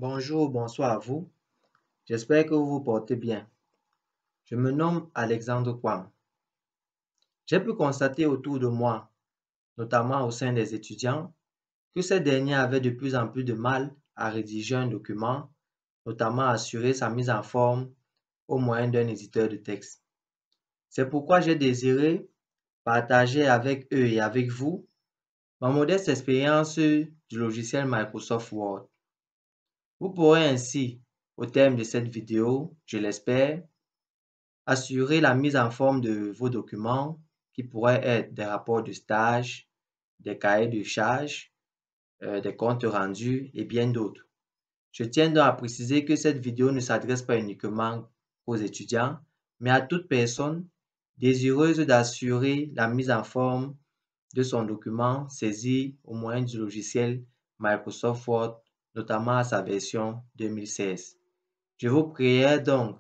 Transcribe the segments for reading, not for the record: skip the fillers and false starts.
Bonjour, bonsoir à vous. J'espère que vous vous portez bien. Je me nomme Alexandre Kwam. J'ai pu constater autour de moi, notamment au sein des étudiants, que ces derniers avaient de plus en plus de mal à rédiger un document, notamment à assurer sa mise en forme au moyen d'un éditeur de texte. C'est pourquoi j'ai désiré partager avec eux et avec vous ma modeste expérience du logiciel Microsoft Word. Vous pourrez ainsi, au terme de cette vidéo, je l'espère, assurer la mise en forme de vos documents qui pourraient être des rapports de stage, des cahiers de charges, des comptes rendus et bien d'autres. Je tiens donc à préciser que cette vidéo ne s'adresse pas uniquement aux étudiants, mais à toute personne désireuse d'assurer la mise en forme de son document saisi au moyen du logiciel Microsoft Word, notamment à sa version 2016. Je vous prierai donc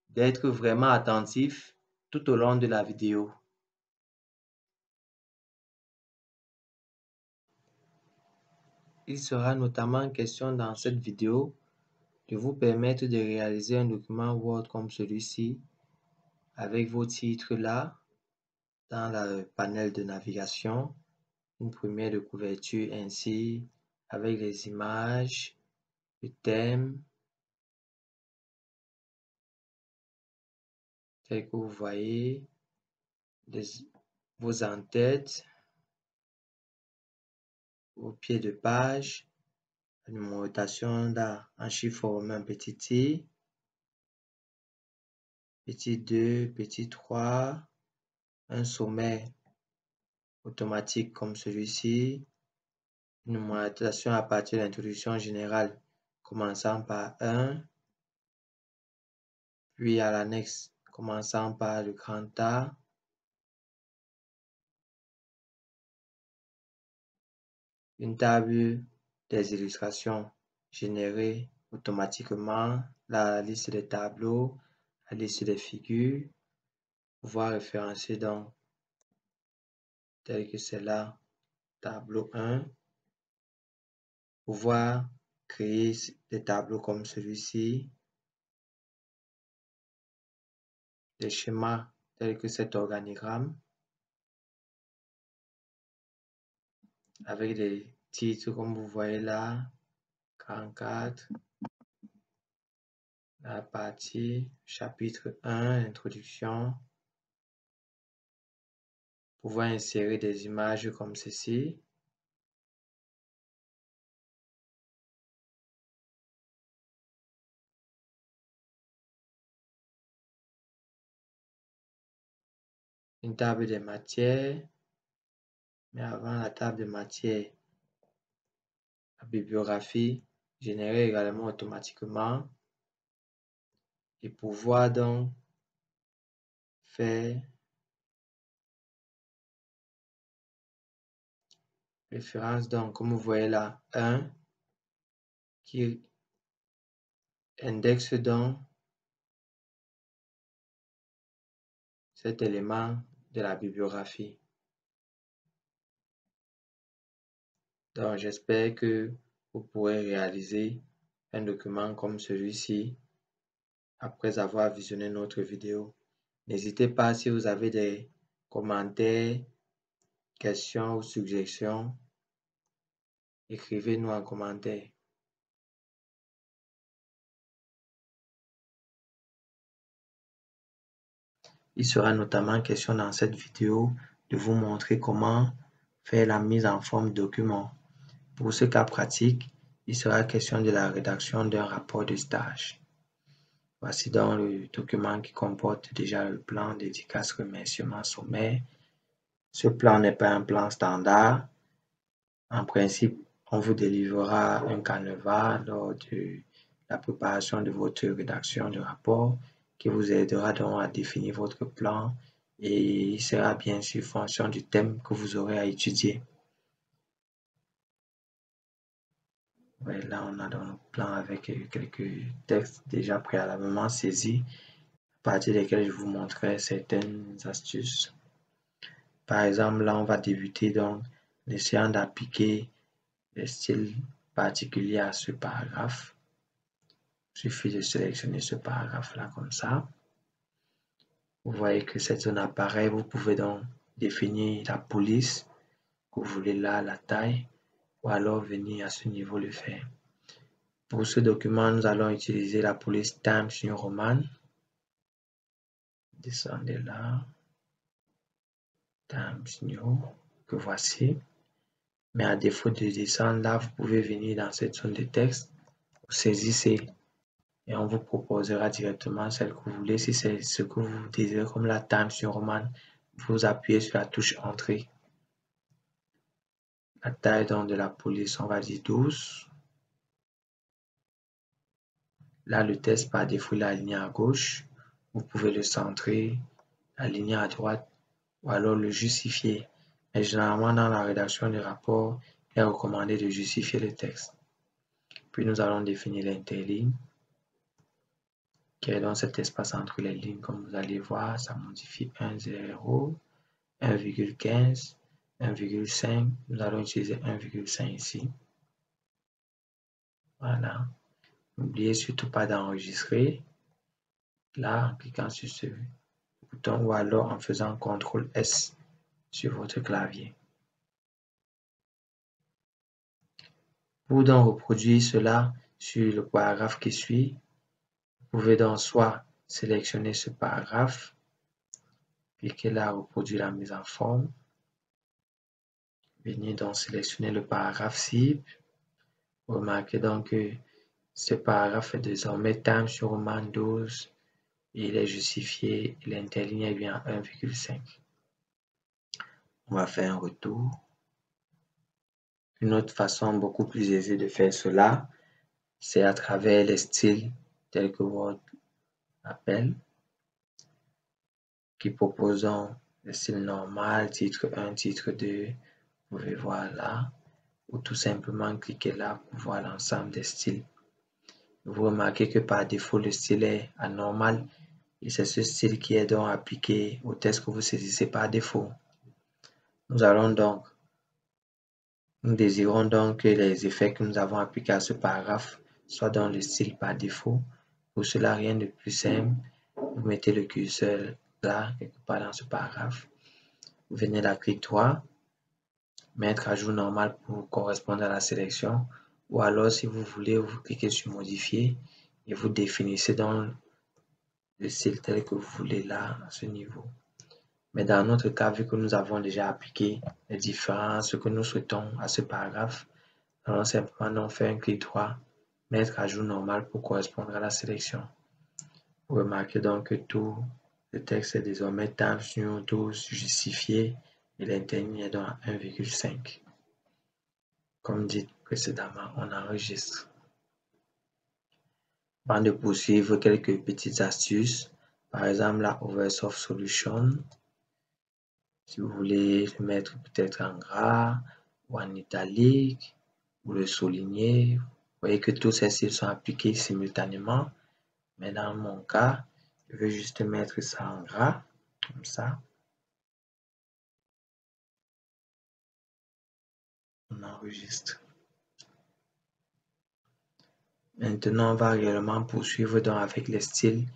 d'être vraiment attentif tout au long de la vidéo. Il sera notamment question dans cette vidéo de vous permettre de réaliser un document Word comme celui-ci avec vos titres là dans le panel de navigation, une première de couverture ainsi avec les images, le thème, tel que vous voyez, vos en-têtes, vos pieds de page, la numérotation là en chiffre formé un petit t, petit 2, petit 3, un sommaire automatique comme celui-ci, une numérotation à partir de l'introduction générale commençant par 1, puis à l'annexe commençant par le grand A, une table des illustrations générées automatiquement, la liste des tableaux, la liste des figures, pouvoir référencer donc tel que c'est là, tableau 1, pouvoir créer des tableaux comme celui-ci, des schémas tels que cet organigramme, avec des titres comme vous voyez là, 44, la partie chapitre 1, introduction, pouvoir insérer des images comme ceci, une table des matières, mais avant la table de matière, la bibliographie générée également automatiquement et pouvoir donc faire référence donc comme vous voyez là 1 qui indexe donc cet élément de la bibliographie. Donc j'espère que vous pourrez réaliser un document comme celui-ci après avoir visionné notre vidéo. N'hésitez pas si vous avez des commentaires, questions ou suggestions, écrivez-nous en commentaire. Il sera notamment question dans cette vidéo de vous montrer comment faire la mise en forme document. Pour ce cas pratique, il sera question de la rédaction d'un rapport de stage. Voici donc le document qui comporte déjà le plan dédicace remerciement sommaire. Ce plan n'est pas un plan standard. En principe, on vous délivrera un canevas lors de la préparation de votre rédaction de rapport qui vous aidera donc à définir votre plan et il sera bien sûr fonction du thème que vous aurez à étudier. Ouais, là, on a dans le plan avec quelques textes déjà préalablement saisis, à partir desquels je vous montrerai certaines astuces. Par exemple, là, on va débuter donc en essayant d'appliquer des styles particuliers à ce paragraphe. Il suffit de sélectionner ce paragraphe-là comme ça. Vous voyez que cette zone apparaît. Vous pouvez donc définir la police que vous voulez là, la taille, ou alors venir à ce niveau le faire. Pour ce document, nous allons utiliser la police Times New Roman. Descendez là. Times New, que voici. Mais à défaut de descendre là, vous pouvez venir dans cette zone de texte. Vous saisissez et on vous proposera directement celle que vous voulez. Si c'est ce que vous désirez comme la Times New Roman, vous appuyez sur la touche Entrée. La taille donc de la police, on va dire 12. Là, le texte par défaut il est aligné à gauche. Vous pouvez le centrer, aligner à droite ou alors le justifier. Mais généralement, dans la rédaction des rapports, il est recommandé de justifier le texte. Puis nous allons définir l'interligne, qui est dans cet espace entre les lignes. Comme vous allez voir, ça modifie 1,0, 1,15, 1,5. Nous allons utiliser 1,5 ici. Voilà. N'oubliez surtout pas d'enregistrer. Là, en cliquant sur ce bouton ou alors en faisant CTRL S sur votre clavier. Pour donc reproduire cela sur le paragraphe qui suit, vous pouvez donc soit sélectionner ce paragraphe, cliquez là, reproduire la mise en forme, venir donc sélectionner le paragraphe cible. Remarquez donc que ce paragraphe est désormais Times New Roman 12 et il est justifié et l'interligne est bien 1,5. On va faire un retour. Une autre façon beaucoup plus aisée de faire cela, c'est à travers les styles tels que Word appelle, qui proposent le style normal, titre 1, titre 2, vous pouvez voir là, ou tout simplement cliquer là pour voir l'ensemble des styles. Vous remarquez que par défaut, le style est anormal et c'est ce style qui est donc appliqué au texte que vous saisissez par défaut. Nous désirons donc que les effets que nous avons appliqués à ce paragraphe soient dans le style par défaut. Pour cela, rien de plus simple. Vous mettez le curseur là, quelque part dans ce paragraphe. Vous venez à clic droit, mettre à jour normal pour correspondre à la sélection. Ou alors, si vous voulez, vous cliquez sur modifier et vous définissez dans le style tel que vous voulez là, à ce niveau. Mais dans notre cas, vu que nous avons déjà appliqué les différences que nous souhaitons à ce paragraphe, allons simplement faire un clic droit, mettre à jour normal pour correspondre à la sélection. Vous remarquez donc que tout le texte est désormais Times New 12 justifié et l'interligne est donc à 1,5. Comme dit précédemment, on enregistre. Avant de poursuivre, quelques petites astuces. Par exemple, la Oversoft Solution. Si vous voulez le mettre peut-être en gras ou en italique ou le souligner, vous voyez que tous ces styles sont appliqués simultanément. Mais dans mon cas, je vais juste mettre ça en gras, comme ça. On enregistre. Maintenant, on va réellement poursuivre donc avec les styles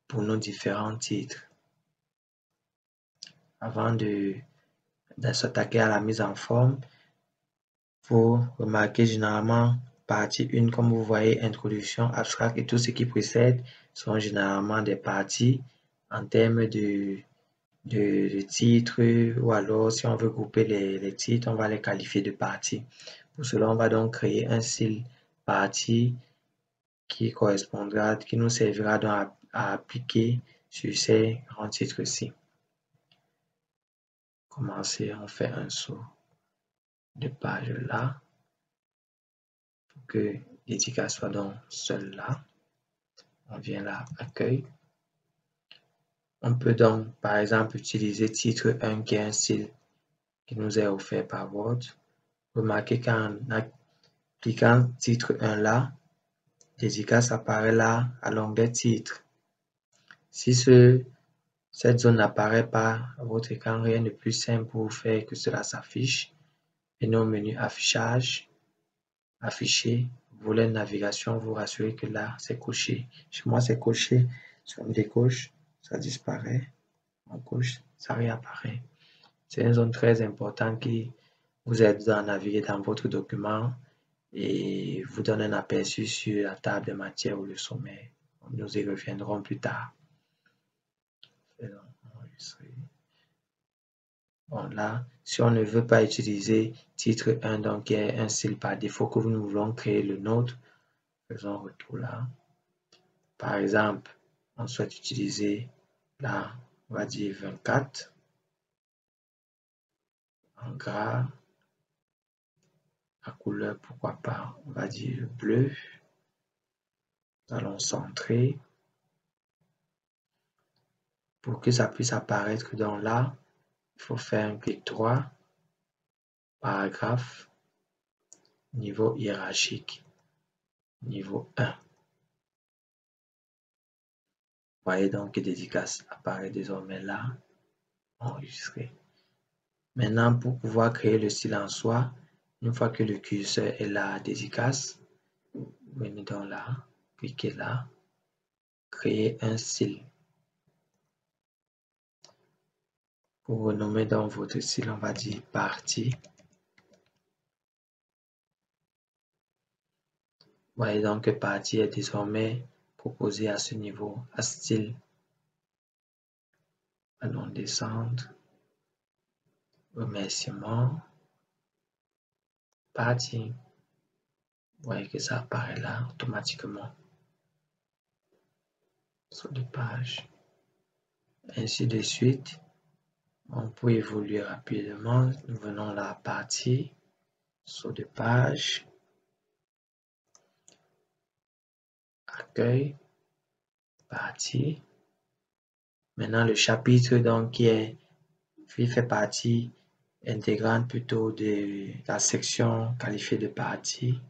pour nos différents titres. Avant de s'attaquer à la mise en forme, vous remarquez généralement partie 1, comme vous voyez, introduction, abstract et tout ce qui précède sont généralement des parties en termes de titres, ou alors si on veut grouper les titres, on va les qualifier de parties. Pour cela, on va donc créer un style partie qui correspondra, qui nous servira donc à appliquer sur ces grands titres-ci. Commencer, on fait un saut de page là, pour que l'étiquette soit donc seule là. On vient là, accueil. On peut donc, par exemple, utiliser titre 1 qui est un style qui nous est offert par Word. Remarquez qu'en cliquant titre 1 là, l'étiquette apparaît là à l'onglet titre. Si cette zone n'apparaît pas à votre écran, rien de plus simple pour faire que cela s'affiche. Venez au menu affichage, afficher, volet de navigation, vous rassurez que là, c'est coché. Chez moi, c'est coché. Si on décoche, ça disparaît. On coche, ça réapparaît. C'est une zone très importante qui vous aide à naviguer dans votre document et vous donne un aperçu sur la table de matière ou le sommet. Nous y reviendrons plus tard. Bon, là, si on ne veut pas utiliser titre 1, donc il y a un style par défaut que nous voulons créer le nôtre, faisons retour là. Par exemple, on souhaite utiliser là, on va dire 24 en gras. La couleur, pourquoi pas, on va dire bleu. Nous allons centrer. Pour que ça puisse apparaître dans là, il faut faire un clic droit, paragraphe, niveau hiérarchique, niveau 1. Vous voyez donc que dédicace apparaît désormais là, enregistré. Maintenant, pour pouvoir créer le style en soi, une fois que le curseur est là, dédicace, venez donc là, cliquez là, créer un style. Pour renommer dans votre style, on va dire partie. Vous voyez donc que partie est désormais proposé à ce niveau, à style. Allons descendre. Remerciements. Partie. Vous voyez que ça apparaît là automatiquement sur les pages. Ainsi de suite. On peut évoluer rapidement. Nous venons là, partie, sur des pages, accueil, partie. Maintenant, le chapitre donc qui fait partie intégrante plutôt de la section qualifiée de partie.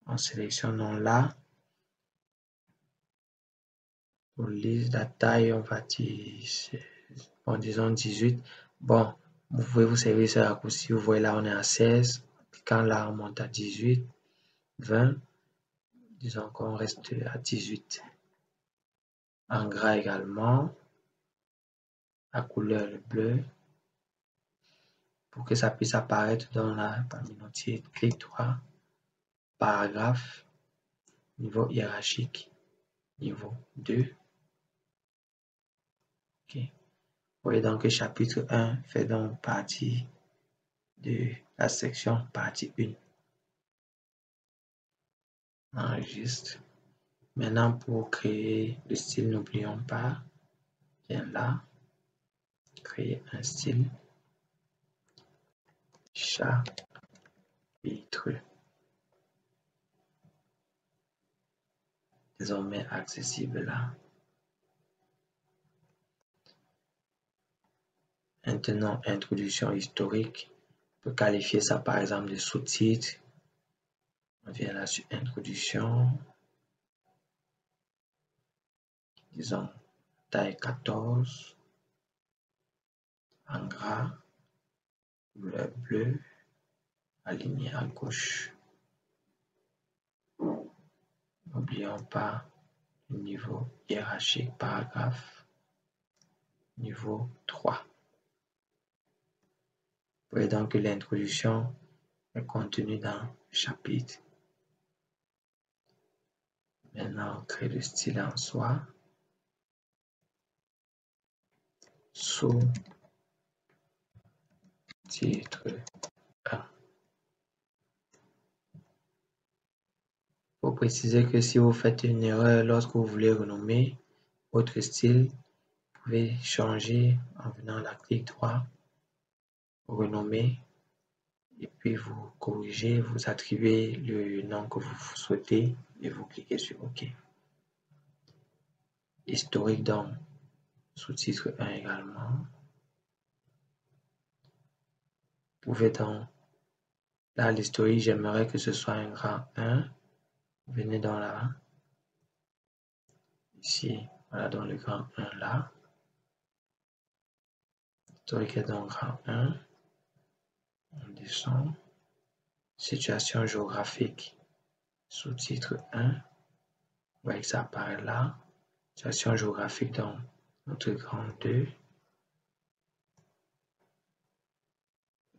En sélectionnant là. Pour liste la taille, on va dire, bon, disons 18. Bon, vous pouvez vous servir ce raccourci. Vous voyez là, on est à 16. Quand là, on monte à 18, 20. Disons qu'on reste à 18. En gras également. La couleur le bleu. Pour que ça puisse apparaître dans la parmi nos titres, clic droit, paragraphe, niveau hiérarchique, niveau 2. OK. Vous voyez donc que chapitre 1 fait donc partie de la section partie 1. Enregistre. Maintenant, pour créer le style, n'oublions pas, viens là, créer un style, chapitre. Désormais accessible là. Maintenant, introduction historique. On peut qualifier ça par exemple de sous-titre. On vient là sur introduction. Disons taille 14. En gras. Couleur bleue. Aligné à gauche. N'oublions pas le niveau hiérarchique paragraphe. Niveau 3. Vous voyez donc que l'introduction est contenue dans le chapitre. Maintenant, on crée le style en soi. Sous-titre 1. Pour préciser que si vous faites une erreur lorsque vous voulez renommer votre style, vous pouvez changer en venant là, clic droit, renommer, et puis vous corrigez, vous attribuez le nom que vous souhaitez et vous cliquez sur OK. Historique donc, sous-titre 1 également. Vous pouvez donc, là l'historique, j'aimerais que ce soit un grand 1. Venez dans là, ici, voilà dans le grand 1 là. Historique est dans grand 1. On descend. Situation géographique. Sous-titre 1. Vous voyez que ça apparaît là. Situation géographique dans notre grand 2.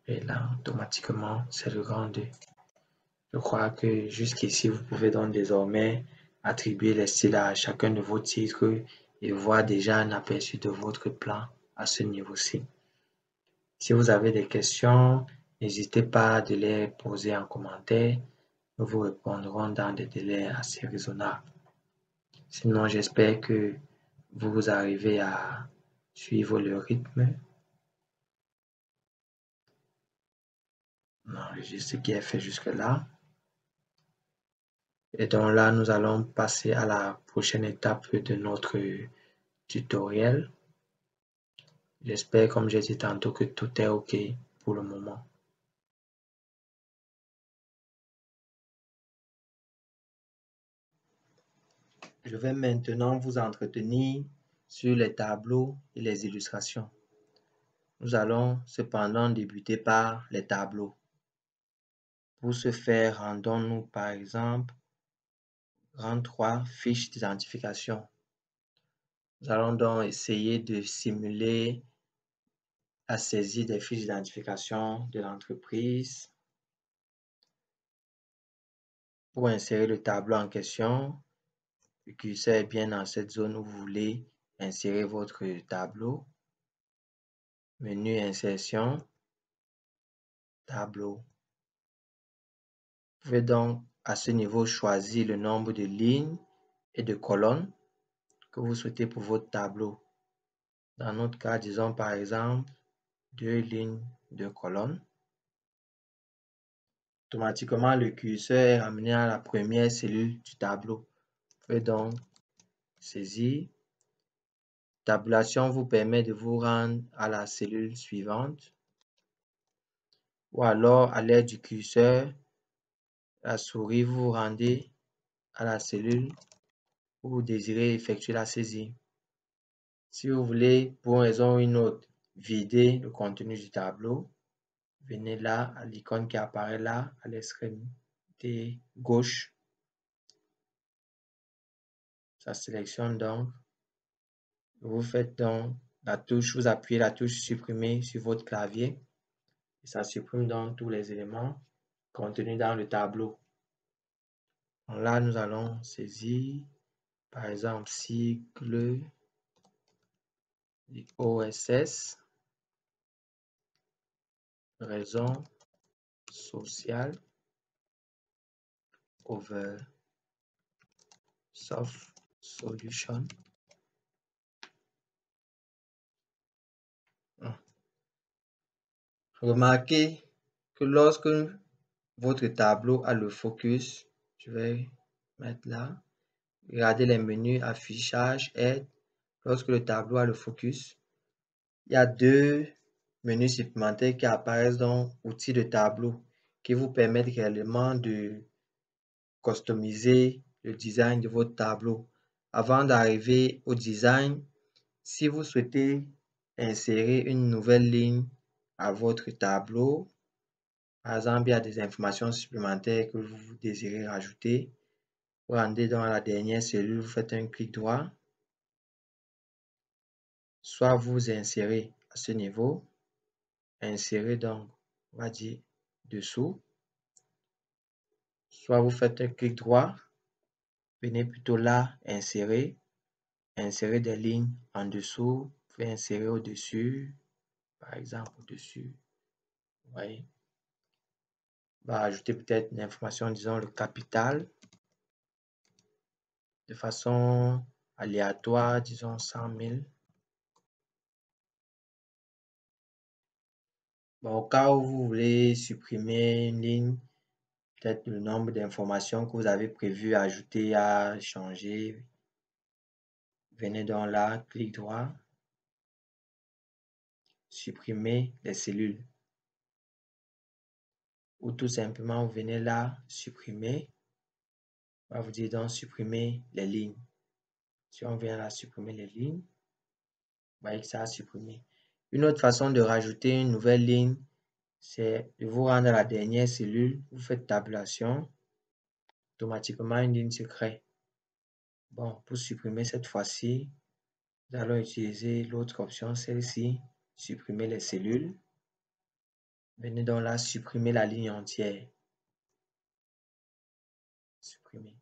Et là, automatiquement, c'est le grand 2. Je crois que jusqu'ici, vous pouvez donc désormais attribuer les styles à chacun de vos titres et voir déjà un aperçu de votre plan à ce niveau-ci. Si vous avez des questions, n'hésitez pas à les poser en commentaire. Nous vous répondrons dans des délais assez raisonnables. Sinon, j'espère que vous arrivez à suivre le rythme. On enregistre ce qui est fait jusque-là. Et donc là, nous allons passer à la prochaine étape de notre tutoriel. J'espère, comme j'ai dit tantôt, que tout est OK pour le moment. Je vais maintenant vous entretenir sur les tableaux et les illustrations. Nous allons cependant débuter par les tableaux. Pour ce faire, rendons-nous par exemple rang 3, fiche d'identification. Nous allons donc essayer de simuler la saisie des fiches d'identification de l'entreprise. Pour insérer le tableau en question, le curseur est bien dans cette zone où vous voulez insérer votre tableau. Menu insertion, tableau. Vous pouvez donc à ce niveau choisir le nombre de lignes et de colonnes que vous souhaitez pour votre tableau. Dans notre cas, disons par exemple 2 lignes, 2 colonnes. Automatiquement, le curseur est ramené à la première cellule du tableau. Vous pouvez donc saisir. Tabulation vous permet de vous rendre à la cellule suivante. Ou alors, à l'aide du curseur, la souris, vous vous rendez à la cellule où vous désirez effectuer la saisie. Si vous voulez, pour une raison ou une autre, vider le contenu du tableau, venez là, à l'icône qui apparaît là, à l'extrémité gauche. Ça sélectionne donc. Vous faites donc la touche, vous appuyez la touche supprimer sur votre clavier. Et ça supprime donc tous les éléments contenus dans le tableau. Donc là, nous allons saisir, par exemple, cycle OSS, raison sociale, over soft solution. Remarquez que lorsque votre tableau a le focus, je vais mettre là, regardez les menus affichage, aide. Lorsque le tableau a le focus, il y a 2 menus supplémentaires qui apparaissent dans outils de tableau qui vous permettent réellement de customiser le design de votre tableau. Avant d'arriver au design, si vous souhaitez insérer une nouvelle ligne à votre tableau, par exemple, il y a des informations supplémentaires que vous désirez rajouter, vous rendez dans la dernière cellule, vous faites un clic droit, soit vous insérez à ce niveau, insérer donc, on va dire, dessous, soit vous faites un clic droit, venez plutôt là, insérer des lignes en dessous, vous pouvez insérer au-dessus, par exemple au-dessus, vous voyez. On va ajouter peut-être une information, disons le capital, de façon aléatoire, disons 100 000. Bon, au cas où vous voulez supprimer une ligne, peut-être le nombre d'informations que vous avez prévu ajouter à changer, venez donc là, clic droit, supprimer les cellules. Ou tout simplement, vous venez là, supprimer. On va vous dire donc supprimer les lignes. Si on vient là, supprimer les lignes, vous voyez que ça a supprimé. Une autre façon de rajouter une nouvelle ligne, c'est de vous rendre à la dernière cellule, vous faites tabulation. automatiquement une ligne se crée. Bon, pour supprimer cette fois-ci, nous allons utiliser l'autre option, celle-ci, supprimer les cellules. Venez donc là, supprimer la ligne entière. Supprimer.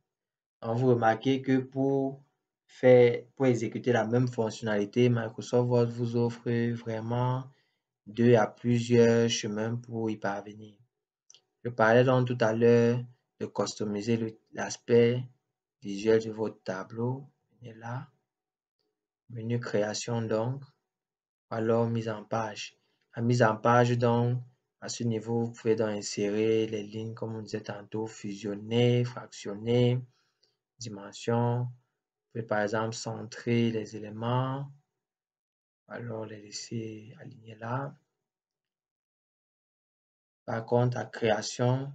Donc, vous remarquez que pour exécuter la même fonctionnalité, Microsoft Word vous offre vraiment 2 à plusieurs chemins pour y parvenir. Je parlais donc tout à l'heure de customiser l'aspect visuel de votre tableau. Venez là, menu création donc, alors mise en page. La mise en page donc, à ce niveau, vous pouvez donc insérer les lignes comme on disait tantôt, fusionner, fractionner, dimension. Vous pouvez par exemple centrer les éléments, alors les laisser alignés là. Par contre, la création,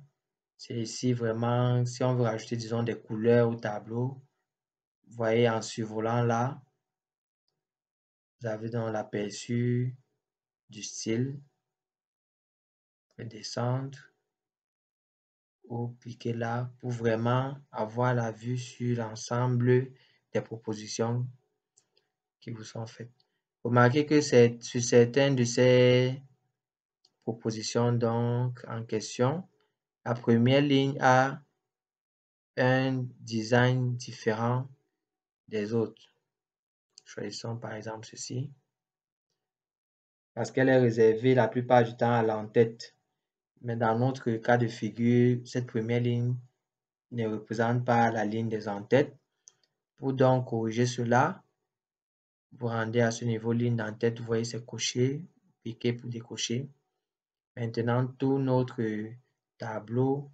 c'est ici vraiment, si on veut rajouter, disons, des couleurs au tableau, vous voyez en survolant là, vous avez dans l'aperçu du style. Vous pouvez descendre ou cliquer là pour vraiment avoir la vue sur l'ensemble des propositions qui vous sont faites. Remarquez que c'est sur certaines de ces propositions donc en question, la première ligne a un design différent des autres. Choisissons par exemple ceci, parce qu'elle est réservée la plupart du temps à l'en-tête. Mais dans notre cas de figure, cette première ligne ne représente pas la ligne des en-têtes. Pour donc corriger cela, vous rendez à ce niveau ligne d'en-tête, vous voyez c'est coché, cliquez pour décocher. Maintenant, tout notre tableau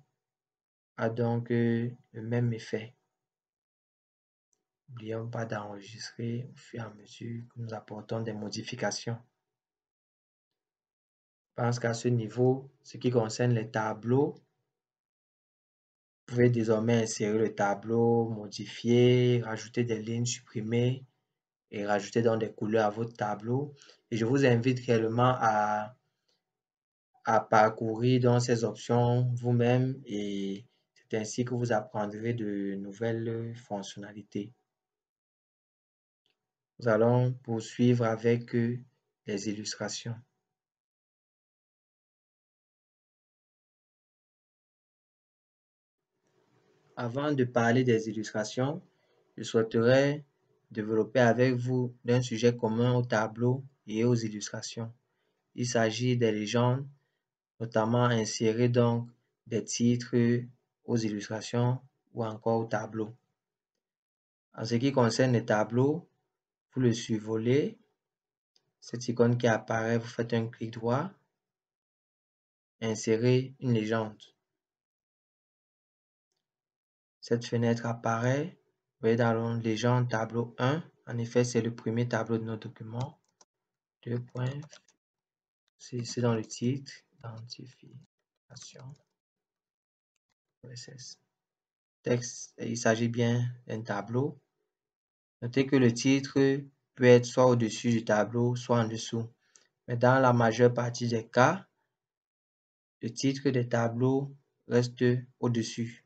a donc le même effet. N'oublions pas d'enregistrer au fur et à mesure que nous apportons des modifications. Je pense qu'à ce niveau, ce qui concerne les tableaux, vous pouvez désormais insérer le tableau, modifier, rajouter des lignes, supprimer et rajouter donc des couleurs à votre tableau. Et je vous invite réellement à parcourir dans ces options vous-même et c'est ainsi que vous apprendrez de nouvelles fonctionnalités. Nous allons poursuivre avec les illustrations. Avant de parler des illustrations, je souhaiterais développer avec vous d'un sujet commun au tableau et aux illustrations. Il s'agit des légendes, notamment insérer donc des titres aux illustrations ou encore au tableau. En ce qui concerne les tableaux, vous le survolez, cette icône qui apparaît, vous faites un clic droit, insérer une légende. Cette fenêtre apparaît, vous voyez dans le légende tableau 1, en effet c'est le premier tableau de notre document. 2 points, c'est dans le titre, identification, OSS. Texte, il s'agit bien d'un tableau. Notez que le titre peut être soit au-dessus du tableau, soit en dessous. Mais dans la majeure partie des cas, le titre des tableaux reste au-dessus.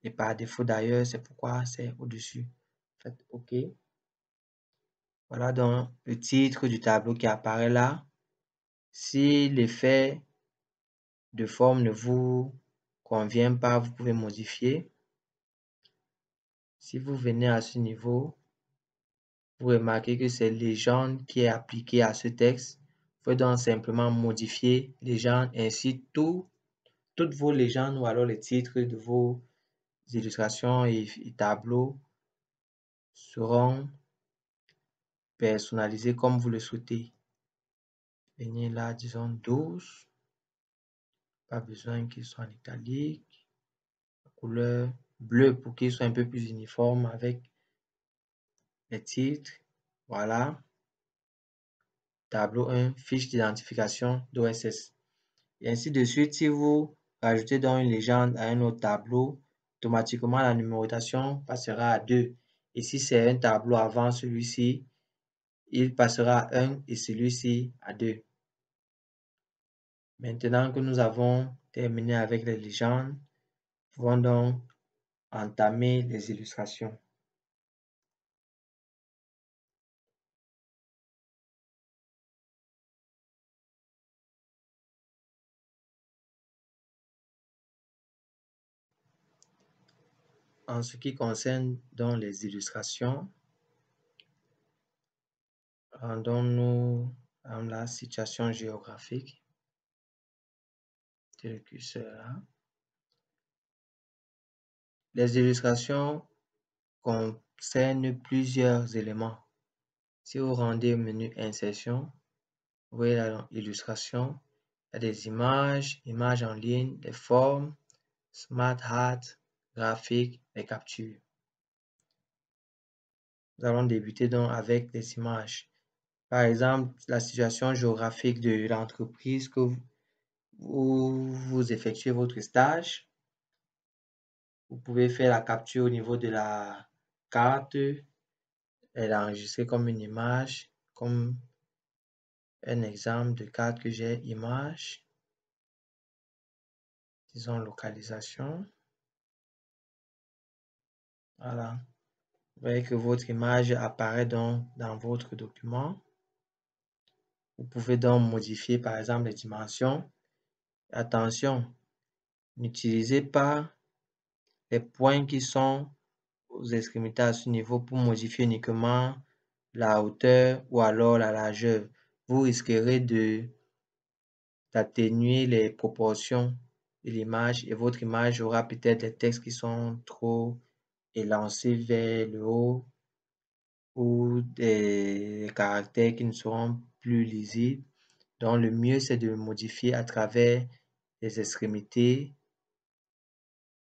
Et par défaut d'ailleurs, c'est pourquoi c'est au-dessus. Faites OK. Voilà donc le titre du tableau qui apparaît là. Si l'effet de forme ne vous convient pas, vous pouvez modifier. Si vous venez à ce niveau, vous remarquez que c'est légende qui est appliquée à ce texte. Vous pouvez donc simplement modifier légende, ainsi toutes vos légendes ou alors les titres de vos illustrations et tableaux seront personnalisés comme vous le souhaitez. Venez là, disons 12. Pas besoin qu'il soit en italique. La couleur bleue pour qu'il soit un peu plus uniforme avec les titres. Voilà. Tableau 1, fiche d'identification d'OSS. Et ainsi de suite, si vous rajoutez donc une légende à un autre tableau, automatiquement la numérotation passera à 2. Et si c'est un tableau avant celui-ci, il passera à 1 et celui-ci à 2. Maintenant que nous avons terminé avec les légendes, nous pouvons donc entamer les illustrations. En ce qui concerne donc les illustrations, rendons-nous dans la situation géographique. Le curseur là. Les illustrations concernent plusieurs éléments. Si vous rendez au menu Insertion, vous voyez là illustration, il y a des images, images en ligne, des formes, Smart Art, graphique, les captures. Nous allons débuter donc avec des images. Par exemple, la situation géographique de l'entreprise où vous effectuez votre stage. Vous pouvez faire la capture au niveau de la carte et l'enregistrer comme une image, comme un exemple de carte que j'ai image. Disons localisation. Voilà. Vous voyez que votre image apparaît donc dans votre document. Vous pouvez donc modifier par exemple les dimensions. Attention, n'utilisez pas les points qui sont aux extrémités à ce niveau pour modifier uniquement la hauteur ou alors la largeur. Vous risquerez d'atténuer les proportions de l'image et votre image aura peut-être des textes qui sont trop élancés vers le haut ou des caractères qui ne seront plus lisibles. Donc le mieux c'est de modifier à travers les extrémités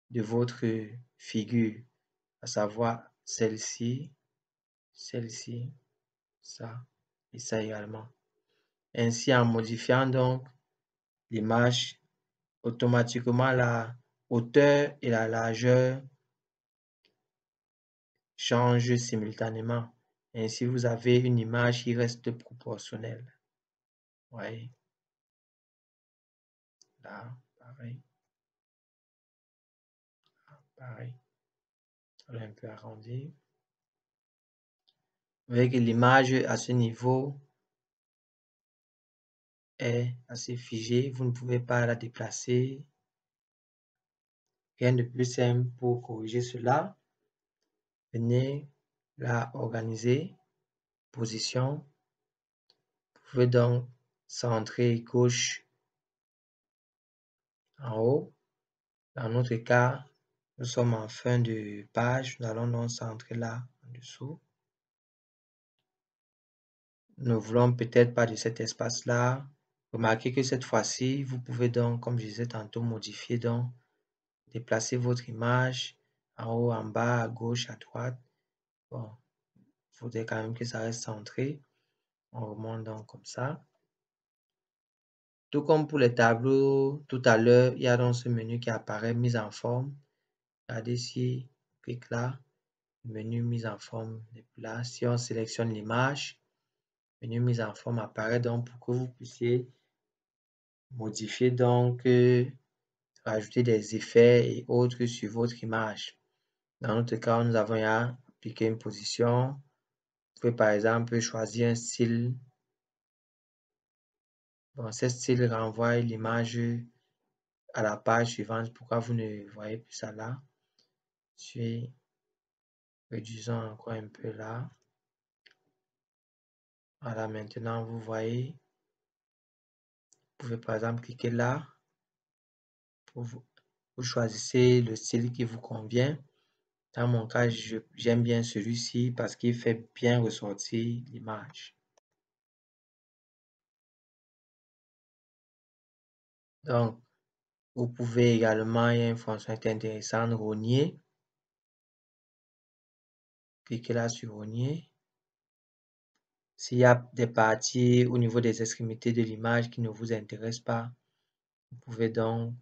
de votre figure, à savoir celle-ci, celle-ci, ça et ça également. Ainsi, en modifiant donc l'image, automatiquement la hauteur et la largeur changent simultanément. Ainsi, vous avez une image qui reste proportionnelle. Oui. Là, pareil. Là, pareil. On va un peu arrondir. Vous voyez que l'image à ce niveau est assez figée. Vous ne pouvez pas la déplacer. Rien de plus simple pour corriger cela. Venez la organiser. Position. Vous pouvez donc centrer gauche en haut. Dans notre cas, nous sommes en fin de page. Nous allons donc centrer là en dessous. Nous ne voulons peut-être pas de cet espace-là. Remarquez que cette fois-ci, vous pouvez donc, comme je disais tantôt, modifier donc, déplacer votre image en haut, en bas, à gauche, à droite. Bon, il faudrait quand même que ça reste centré. On remonte donc comme ça. Tout comme pour les tableaux, tout à l'heure, il y a donc ce menu qui apparaît, mise en forme. Regardez ici, clique là, menu mise en forme n'est plus là. Si on sélectionne l'image, menu mise en forme apparaît donc pour que vous puissiez modifier donc, rajouter des effets et autres sur votre image. Dans notre cas, nous avons à appliquer une position. Vous pouvez par exemple choisir un style. Bon, ce style renvoie l'image à la page suivante. Pourquoi vous ne voyez plus ça là? Puis, réduisons encore un peu là. Voilà, maintenant vous voyez. Vous pouvez par exemple cliquer là. Vous choisissez le style qui vous convient. Dans mon cas, j'aime bien celui-ci parce qu'il fait bien ressortir l'image. Donc, vous pouvez également, il y a une fonction intéressante, rogner. Cliquez là sur rogner. S'il y a des parties au niveau des extrémités de l'image qui ne vous intéressent pas, vous pouvez donc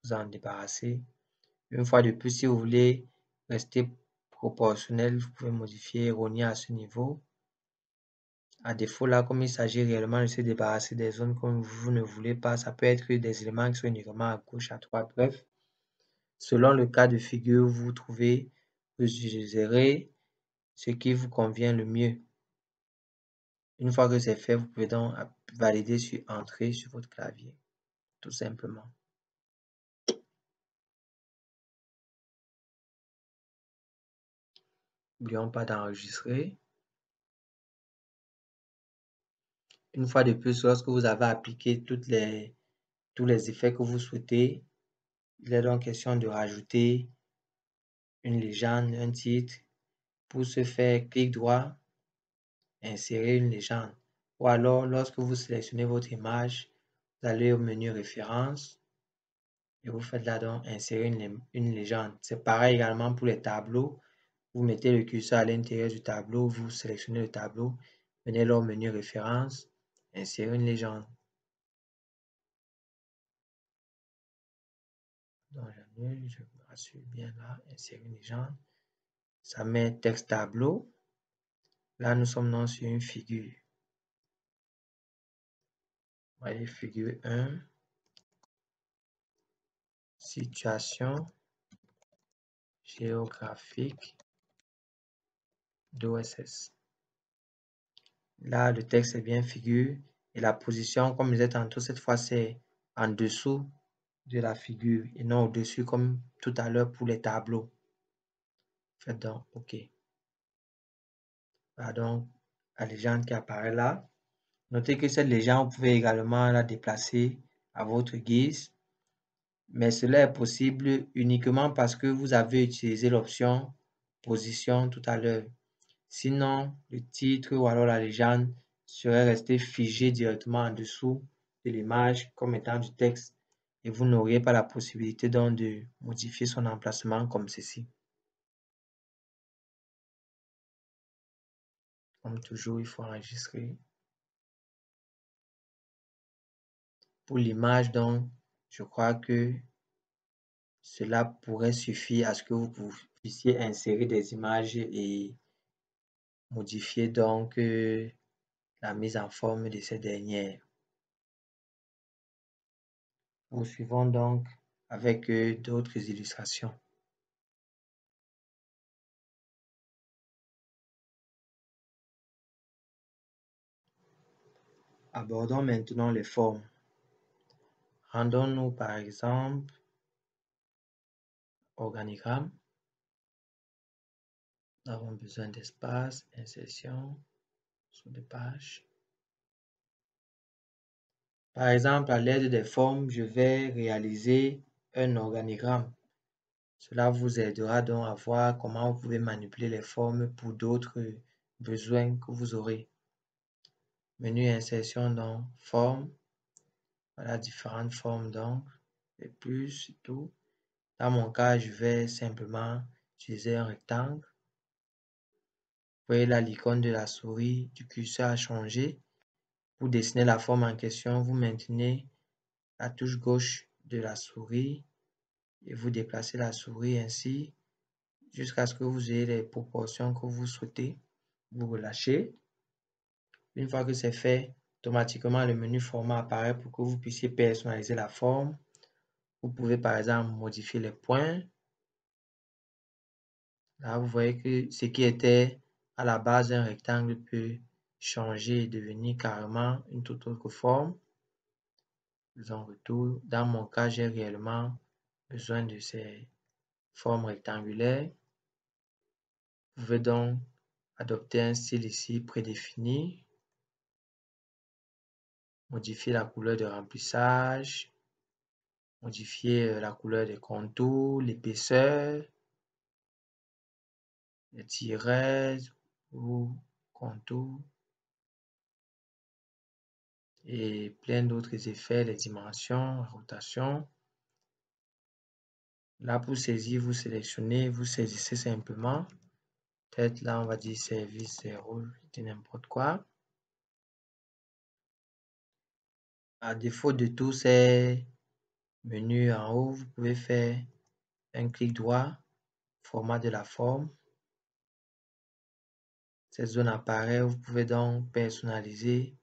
vous en débarrasser. Une fois de plus, si vous voulez rester proportionnel, vous pouvez modifier rogner à ce niveau. À défaut, là, comme il s'agit réellement de se débarrasser des zones comme vous ne voulez pas, ça peut être des éléments qui sont uniquement à gauche, à droite, bref. Selon le cas de figure, vous utiliserez ce qui vous convient le mieux. Une fois que c'est fait, vous pouvez donc valider sur Entrée sur votre clavier, tout simplement. N'oublions pas d'enregistrer. Une fois de plus, lorsque vous avez appliqué tous les effets que vous souhaitez, il est donc question de rajouter une légende, un titre. Pour ce faire, clic droit, insérer une légende. Ou alors, lorsque vous sélectionnez votre image, vous allez au menu référence et vous faites là donc insérer une légende. C'est pareil également pour les tableaux. Vous mettez le curseur à l'intérieur du tableau, vous sélectionnez le tableau, venez là au menu référence, insérer une légende. Donc j'annule, je me rassure bien là, insérer une légende. Ça met texte tableau. Là, nous sommes donc sur une figure. Vous voyez, figure 1, situation géographique d'OSS. Là, le texte est bien figure et la position, comme je disais tantôt, cette fois, c'est en dessous de la figure et non au-dessus comme tout à l'heure pour les tableaux. Faites donc OK. Voilà donc la légende qui apparaît là. Notez que cette légende, vous pouvez également la déplacer à votre guise, mais cela est possible uniquement parce que vous avez utilisé l'option position tout à l'heure. Sinon, le titre ou alors la légende serait resté figé directement en dessous de l'image comme étant du texte et vous n'auriez pas la possibilité donc de modifier son emplacement comme ceci. Comme toujours, il faut enregistrer. Pour l'image, donc, je crois que cela pourrait suffire à ce que vous puissiez insérer des images et modifier donc la mise en forme de ces dernières. Poursuivons donc avec d'autres illustrations. Abordons maintenant les formes. Rendons-nous par exemple organigramme. Nous avons besoin d'espace, insertion, sur des pages. Par exemple, à l'aide des formes, je vais réaliser un organigramme. Cela vous aidera donc à voir comment vous pouvez manipuler les formes pour d'autres besoins que vous aurez. Menu insertion donc forme. Voilà différentes formes donc. Et plus et tout. Dans mon cas, je vais simplement utiliser un rectangle. Vous voyez là l'icône de la souris du curseur a changé. Pour dessiner la forme en question, vous maintenez la touche gauche de la souris et vous déplacez la souris ainsi jusqu'à ce que vous ayez les proportions que vous souhaitez. Vous relâchez. Une fois que c'est fait, automatiquement le menu format apparaît pour que vous puissiez personnaliser la forme. Vous pouvez par exemple modifier les points. Là, vous voyez que ce qui était à la base d'un rectangle peut changer et devenir carrément une toute autre forme. Faisons retour. Dans mon cas, j'ai réellement besoin de ces formes rectangulaires. Vous pouvez donc adopter un style ici prédéfini. Modifier la couleur de remplissage. Modifier la couleur des contours, l'épaisseur, les tirets ou contours et plein d'autres effets, les dimensions, la rotation. Là, pour saisir, vous sélectionnez, vous saisissez simplement. Peut-être là, on va dire service 0, c'est n'importe quoi. À défaut de tous ces menus en haut, vous pouvez faire un clic droit, format de la forme. Cette zone apparaît, vous pouvez donc personnaliser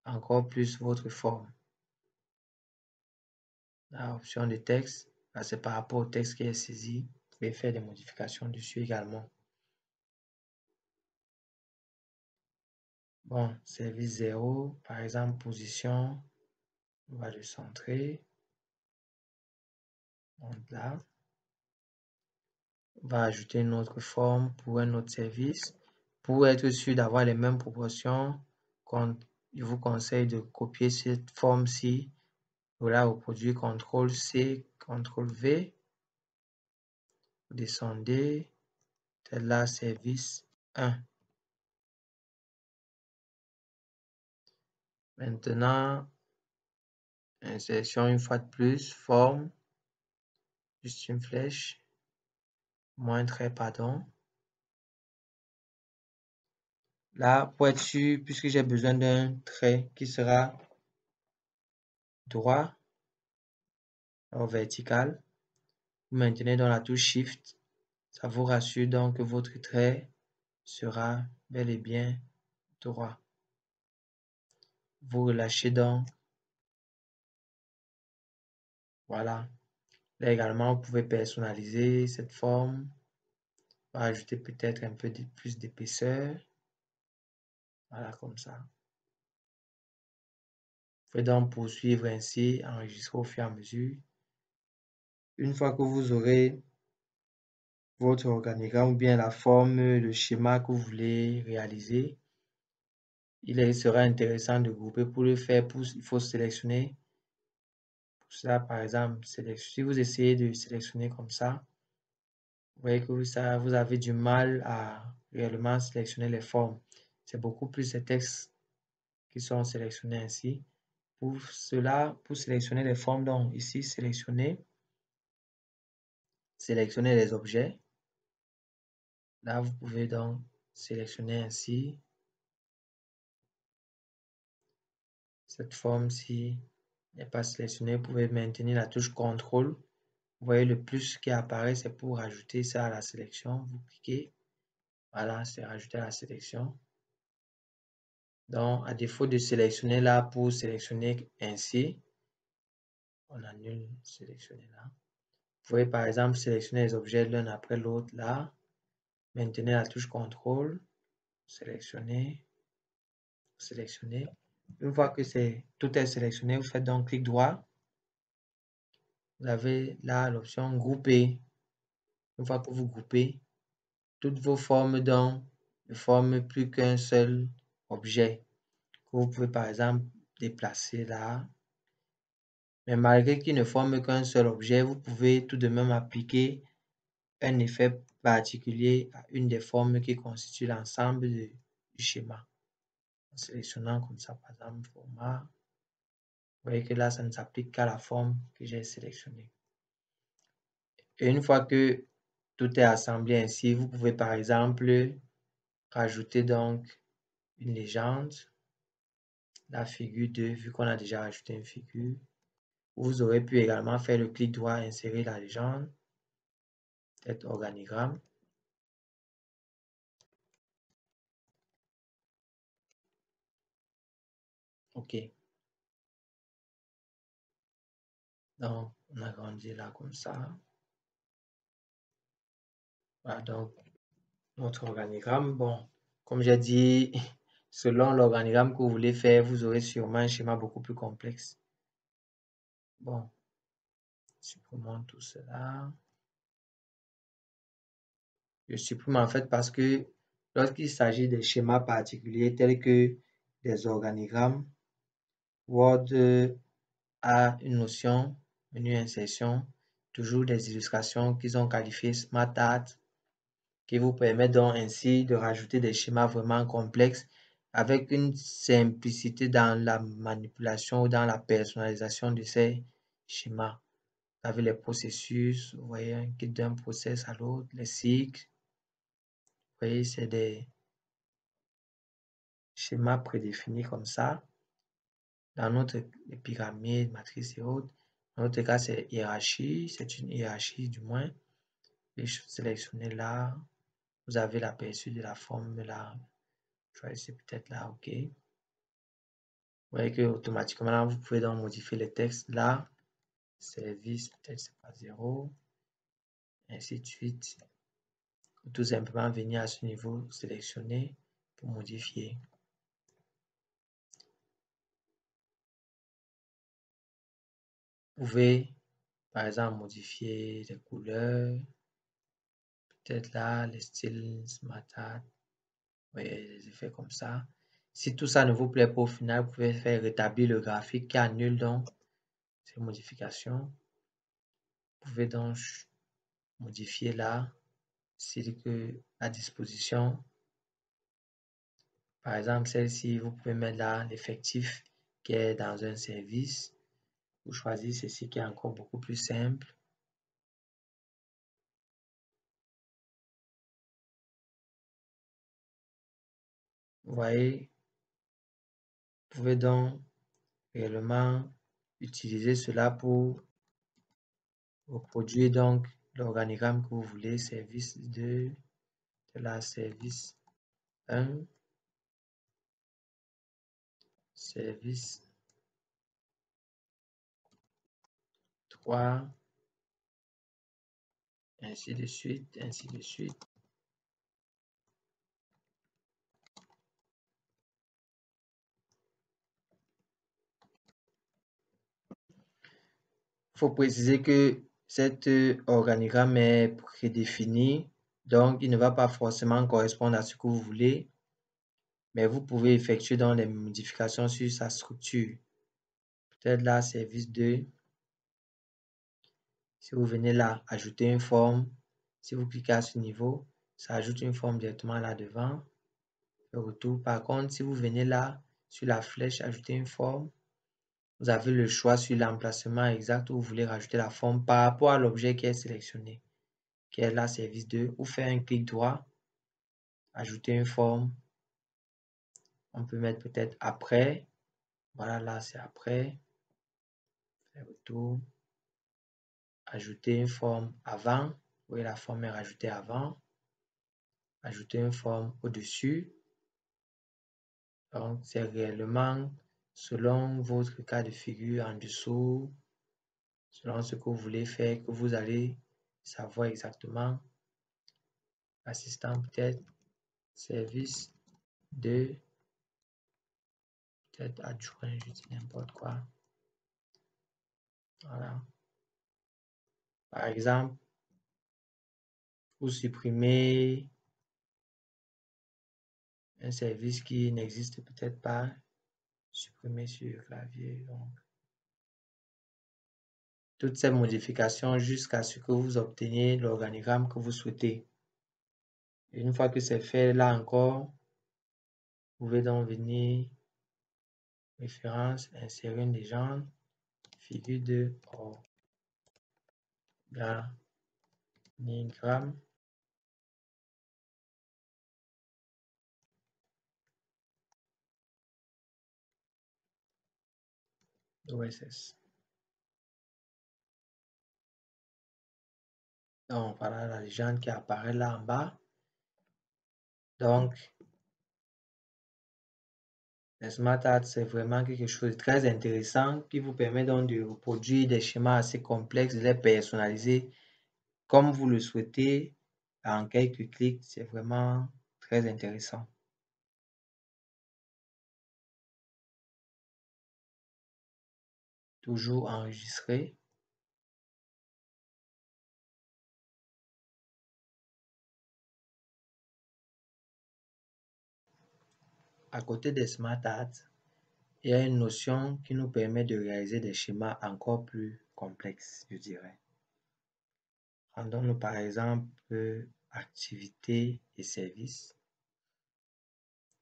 encore plus votre forme. La option de texte, Là, c'est par rapport au texte qui est saisi. Vous pouvez faire des modifications dessus également. Bon, service 0, par exemple, position, on va le centrer. Donc là, on va ajouter une autre forme pour un autre service. Pour être sûr d'avoir les mêmes proportions, je vous conseille de copier cette forme-ci. Voilà, au produit CTRL-C, CTRL-V. Vous descendez, tel là, service 1. Maintenant, insertion une fois de plus, forme, juste une flèche, moins trait, pardon. Là, pour être sûr, puisque j'ai besoin d'un trait qui sera droit, ou vertical, vous maintenez dans la touche Shift. Ça vous rassure donc que votre trait sera bel et bien droit. Vous relâchez donc. Voilà. Là également, vous pouvez personnaliser cette forme. On va ajouter peut-être un peu plus d'épaisseur. Voilà, comme ça. Vous pouvez donc poursuivre ainsi, enregistrer au fur et à mesure. Une fois que vous aurez votre organigramme ou bien la forme, le schéma que vous voulez réaliser, il sera intéressant de grouper. Pour le faire, il faut sélectionner. Pour ça, par exemple, si vous essayez de sélectionner comme ça, vous voyez que vous avez du mal à réellement sélectionner les formes. C'est beaucoup plus les textes qui sont sélectionnés ainsi. Pour cela, pour sélectionner les formes, donc ici, sélectionner les objets. Là, vous pouvez donc sélectionner ainsi. Cette forme-ci n'est pas sélectionnée. Vous pouvez maintenir la touche CTRL. Vous voyez le plus qui apparaît, c'est pour rajouter ça à la sélection. Vous cliquez. Voilà, c'est rajouté à la sélection. Donc, à défaut de sélectionner là, pour sélectionner ainsi, on annule sélectionner là. Vous pouvez par exemple sélectionner les objets l'un après l'autre là. Maintenez la touche CTRL. Sélectionner. Sélectionner. Une fois que tout est sélectionné, vous faites donc clic droit. Vous avez là l'option grouper. Une fois que vous groupez, toutes vos formes donc ne forment plus qu'un seul objet que vous pouvez par exemple déplacer là. Mais malgré qu'il ne forme qu'un seul objet, vous pouvez tout de même appliquer un effet particulier à une des formes qui constituent l'ensemble du schéma. En sélectionnant comme ça, par exemple, format, vous voyez que là, ça ne s'applique qu'à la forme que j'ai sélectionnée. Et une fois que tout est assemblé ainsi, vous pouvez par exemple rajouter donc une légende, la figure 2, vu qu'on a déjà rajouté une figure. Vous aurez pu également faire le clic droit, insérer la légende, peut-être organigramme. OK. Donc, on agrandit là comme ça. Voilà, donc, notre organigramme. Bon, comme j'ai dit, selon l'organigramme que vous voulez faire, vous aurez sûrement un schéma beaucoup plus complexe. Bon, supprimons tout cela. Je supprime en fait parce que lorsqu'il s'agit de schémas particuliers tels que des organigrammes, Word a une notion, menu insertion, toujours des illustrations qu'ils ont qualifiées Smart Art, qui vous permet donc ainsi de rajouter des schémas vraiment complexes avec une simplicité dans la manipulation ou dans la personnalisation de ces schémas. Vous avez les processus, vous voyez, un kit d'un process à l'autre, les cycles. Vous voyez, c'est des schémas prédéfinis comme ça. Dans notre pyramide, matrice et autres. Dans notre cas, c'est hiérarchie, c'est une hiérarchie du moins. Et je sélectionne là, vous avez l'aperçu de la forme là. Choisissez peut-être là, OK. Vous voyez que automatiquement là, vous pouvez donc modifier les textes là. service, peut-être c'est pas 0, ainsi de suite. Tout simplement venir à ce niveau, sélectionner pour modifier. Vous pouvez, par exemple, modifier les couleurs, peut-être là, les styles, Smartart, les effets comme ça. Si tout ça ne vous plaît pas au final, vous pouvez faire rétablir le graphique qui annule donc ces modifications. Vous pouvez donc modifier là, c'est que à disposition. Par exemple, celle-ci, vous pouvez mettre là l'effectif qui est dans un service. Vous choisissez ceci qui est encore beaucoup plus simple. Vous voyez, vous pouvez donc réellement utiliser cela pour reproduire donc l'organigramme que vous voulez, service 2, de la service 1, service 3, ainsi de suite, ainsi de suite. Il faut préciser que cet organigramme est prédéfini, donc il ne va pas forcément correspondre à ce que vous voulez, mais vous pouvez effectuer dans les modifications sur sa structure. Peut-être là, service 2. Si vous venez là, ajouter une forme, si vous cliquez à ce niveau, ça ajoute une forme directement là devant. Le retour. Par contre, si vous venez là, sur la flèche, ajouter une forme, vous avez le choix sur l'emplacement exact où vous voulez rajouter la forme par rapport à l'objet qui est sélectionné, qui est là, service 2, ou faire un clic droit, ajouter une forme. On peut mettre peut-être après. Voilà, là, c'est après. Faire retour. Ajouter une forme avant. Oui, la forme est rajoutée avant. Ajouter une forme au-dessus. Donc, c'est réellement selon votre cas de figure en dessous, selon ce que vous voulez faire, que vous allez savoir exactement. Assistant peut-être, service 2, peut-être adjoint, je dis n'importe quoi. Voilà. Par exemple, vous supprimez un service qui n'existe peut-être pas, supprimer sur le clavier. Donc, toutes ces modifications jusqu'à ce que vous obteniez l'organigramme que vous souhaitez. Et une fois que c'est fait, là encore, vous pouvez donc venir, référence, insérer une légende, figure de organigramme. OSS. Donc, voilà la légende qui apparaît là en bas. Donc, les Smart Art, c'est vraiment quelque chose de très intéressant qui vous permet donc de reproduire des schémas assez complexes, de les personnaliser comme vous le souhaitez en quelques clics. C'est vraiment très intéressant. Toujours enregistré. À côté des Smart Art, il y a une notion qui nous permet de réaliser des schémas encore plus complexes, je dirais. Rendons-nous par exemple activités et services.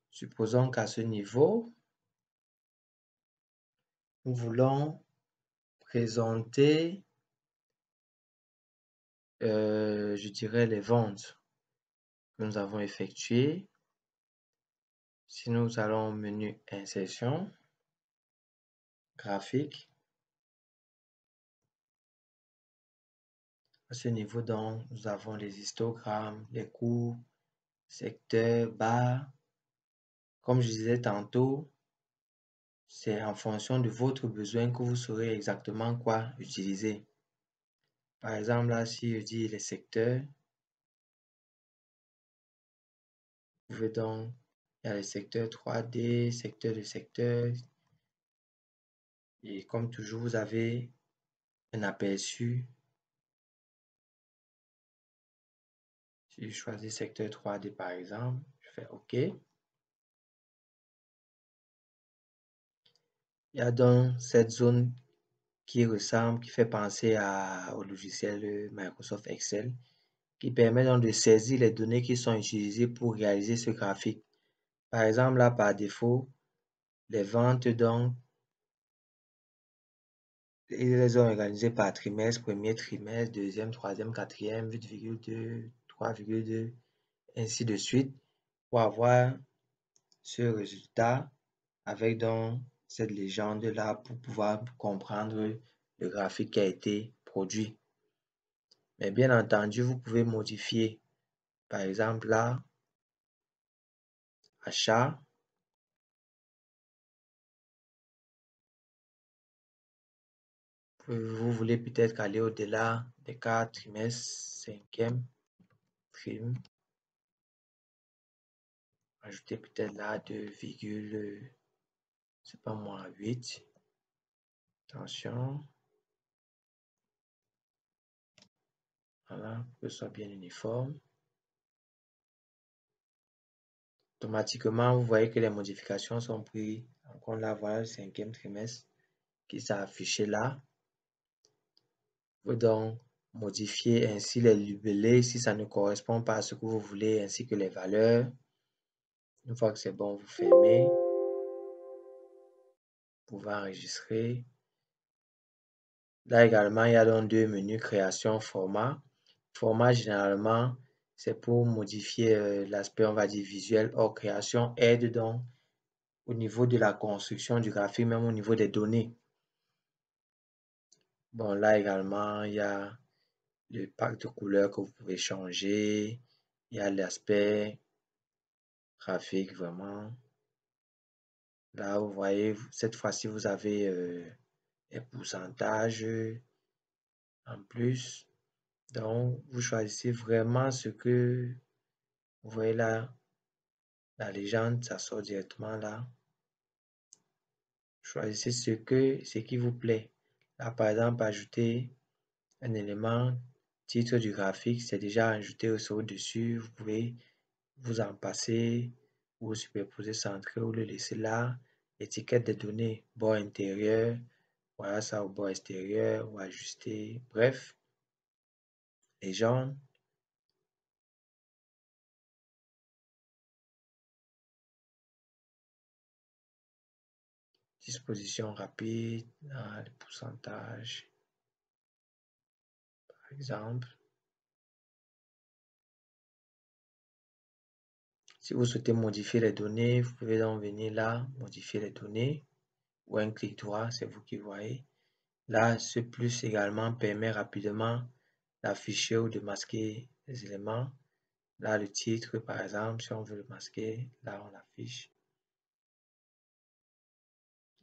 Supposons qu'à ce niveau, nous voulons présenter, je dirais, les ventes que nous avons effectuées. Si nous allons au menu insertion, graphique, à ce niveau, donc, nous avons les histogrammes, les coûts, secteurs, barres. Comme je disais tantôt, c'est en fonction de votre besoin que vous saurez exactement quoi utiliser. Par exemple, là, si je dis les secteurs, vous pouvez donc, il y a les secteurs 3D, secteur de secteur, et comme toujours, vous avez un aperçu. Si je choisis secteur 3D par exemple, je fais OK. Il y a donc cette zone qui ressemble, qui fait penser au logiciel Microsoft Excel, qui permet donc de saisir les données qui sont utilisées pour réaliser ce graphique. Par exemple, là, par défaut, les ventes, donc, ils les ont organisées par trimestre, premier trimestre, deuxième, troisième, quatrième, 8,2, 3,2, ainsi de suite, pour avoir ce résultat avec donc cette légende-là pour pouvoir comprendre le graphique qui a été produit. Mais bien entendu, vous pouvez modifier. Par exemple, là, achat. Vous voulez peut-être aller au-delà des 4 trimestres, 5e trim. Ajouter peut-être là 2, c'est pas moi, 8. Attention. Voilà, pour que ce soit bien uniforme. Automatiquement, vous voyez que les modifications sont prises en compte. Là, voilà le 5e trimestre qui s'est affiché là. Vous pouvez donc modifier ainsi les libellés si ça ne correspond pas à ce que vous voulez, ainsi que les valeurs. Une fois que c'est bon, vous fermez. Vous pouvez enregistrer. Là également, il y a donc deux menus création, format. Format, généralement, c'est pour modifier l'aspect, on va dire, visuel. Or, création aide donc au niveau de la construction du graphique, même au niveau des données. Bon, là également, il y a le pack de couleurs que vous pouvez changer. Il y a l'aspect graphique, vraiment. Là, vous voyez, cette fois-ci, vous avez les pourcentages en plus. Donc, vous choisissez vraiment ce que vous voyez là. La légende, ça sort directement là. Choisissez ce qui vous plaît. Là, par exemple, ajouter un élément, titre du graphique, c'est déjà ajouté au-dessus. Vous pouvez vous en passer ou superposer centré ou le laisser là. Étiquette des données, bord intérieur, voilà ça au bord extérieur ou ajuster. Bref, légende. Disposition rapide, les pourcentages, par exemple. Si vous souhaitez modifier les données, vous pouvez donc venir là, modifier les données, ou un clic droit, c'est vous qui voyez. Là, ce plus également permet rapidement d'afficher ou de masquer les éléments. Là, le titre, par exemple, si on veut le masquer, là, on l'affiche.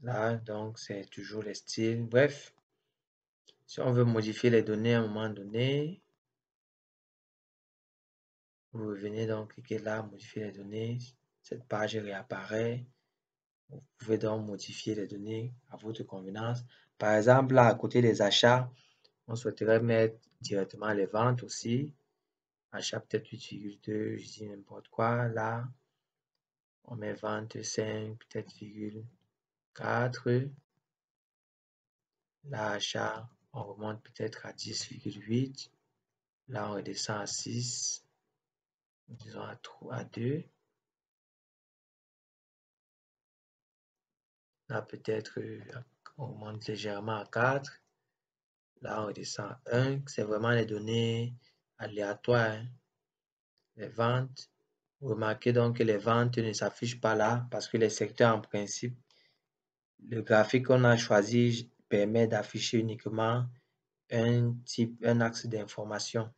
Là, donc, c'est toujours les styles. Bref, si on veut modifier les données à un moment donné, vous revenez donc cliquer là, modifier les données. Cette page réapparaît. Vous pouvez donc modifier les données à votre convenance. Par exemple, là, à côté des achats, on souhaiterait mettre directement les ventes aussi. Achat peut-être 8,2, je dis n'importe quoi. Là, on met vente 5, peut-être 4. Là, achat, on remonte peut-être à 10,8. Là, on redescend à 6. Disons à 2. Là, peut-être on monte légèrement à 4. Là, on redescend à 1. C'est vraiment les données aléatoires, hein. Les ventes. Remarquez donc que les ventes ne s'affichent pas là parce que les secteurs, en principe, le graphique qu'on a choisi permet d'afficher uniquement un axe d'information.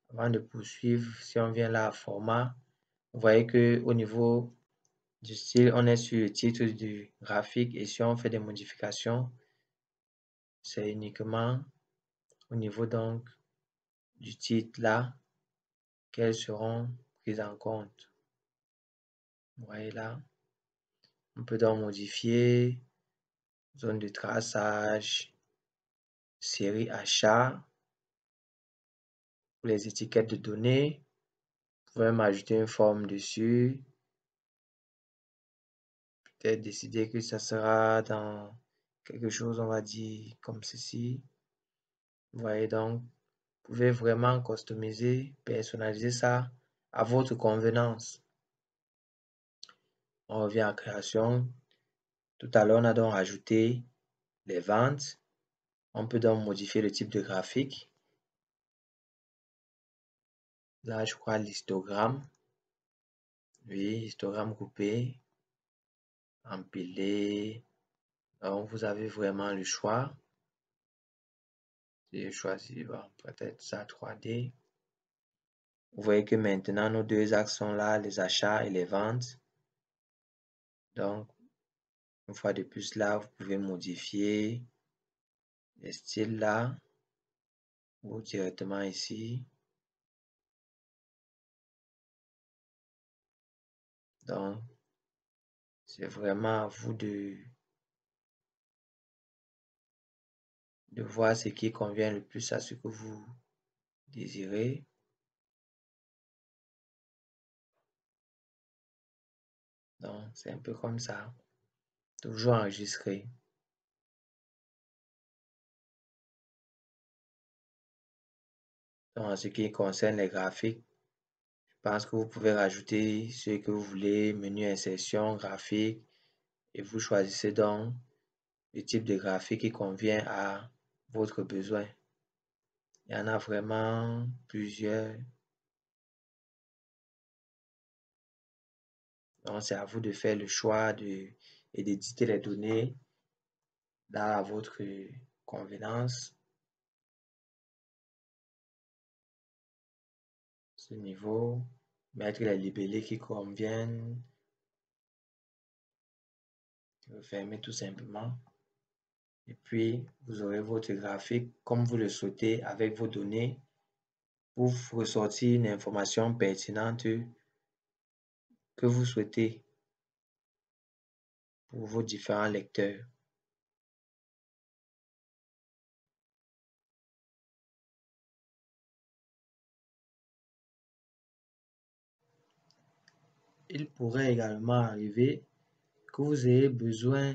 Avant de poursuivre, si on vient là à format, vous voyez que au niveau du style, on est sur le titre du graphique et si on fait des modifications, c'est uniquement au niveau donc du titre là qu'elles seront prises en compte. Vous voyez là, on peut donc modifier zone de traçage, série achat, pour les étiquettes de données. Vous pouvez m'ajouter une forme dessus. Peut-être décider que ça sera dans quelque chose, on va dire, comme ceci. Vous voyez donc, vous pouvez vraiment customiser, personnaliser ça à votre convenance. On revient à création. Tout à l'heure, on a donc ajouté les ventes. On peut donc modifier le type de graphique. Là, je crois l'histogramme. Oui, histogramme coupé, empilé. Donc, vous avez vraiment le choix. Je choisis peut-être ça 3D. Vous voyez que maintenant, nos deux axes sont là, les achats et les ventes. Donc, une fois de plus là, vous pouvez modifier les styles là ou directement ici. Donc, c'est vraiment à vous de voir ce qui convient le plus à ce que vous désirez. Donc, c'est un peu comme ça. Toujours enregistré. Donc, en ce qui concerne les graphiques, je pense que vous pouvez rajouter ce que vous voulez, menu insertion, graphique, et vous choisissez donc le type de graphique qui convient à votre besoin. Il y en a vraiment plusieurs. Donc, c'est à vous de faire le choix et d'éditer les données là à votre convenance. Ce niveau, mettre les libellés qui conviennent, fermer tout simplement. Et puis, vous aurez votre graphique comme vous le souhaitez avec vos données pour ressortir une information pertinente que vous souhaitez pour vos différents lecteurs. Il pourrait également arriver que vous ayez besoin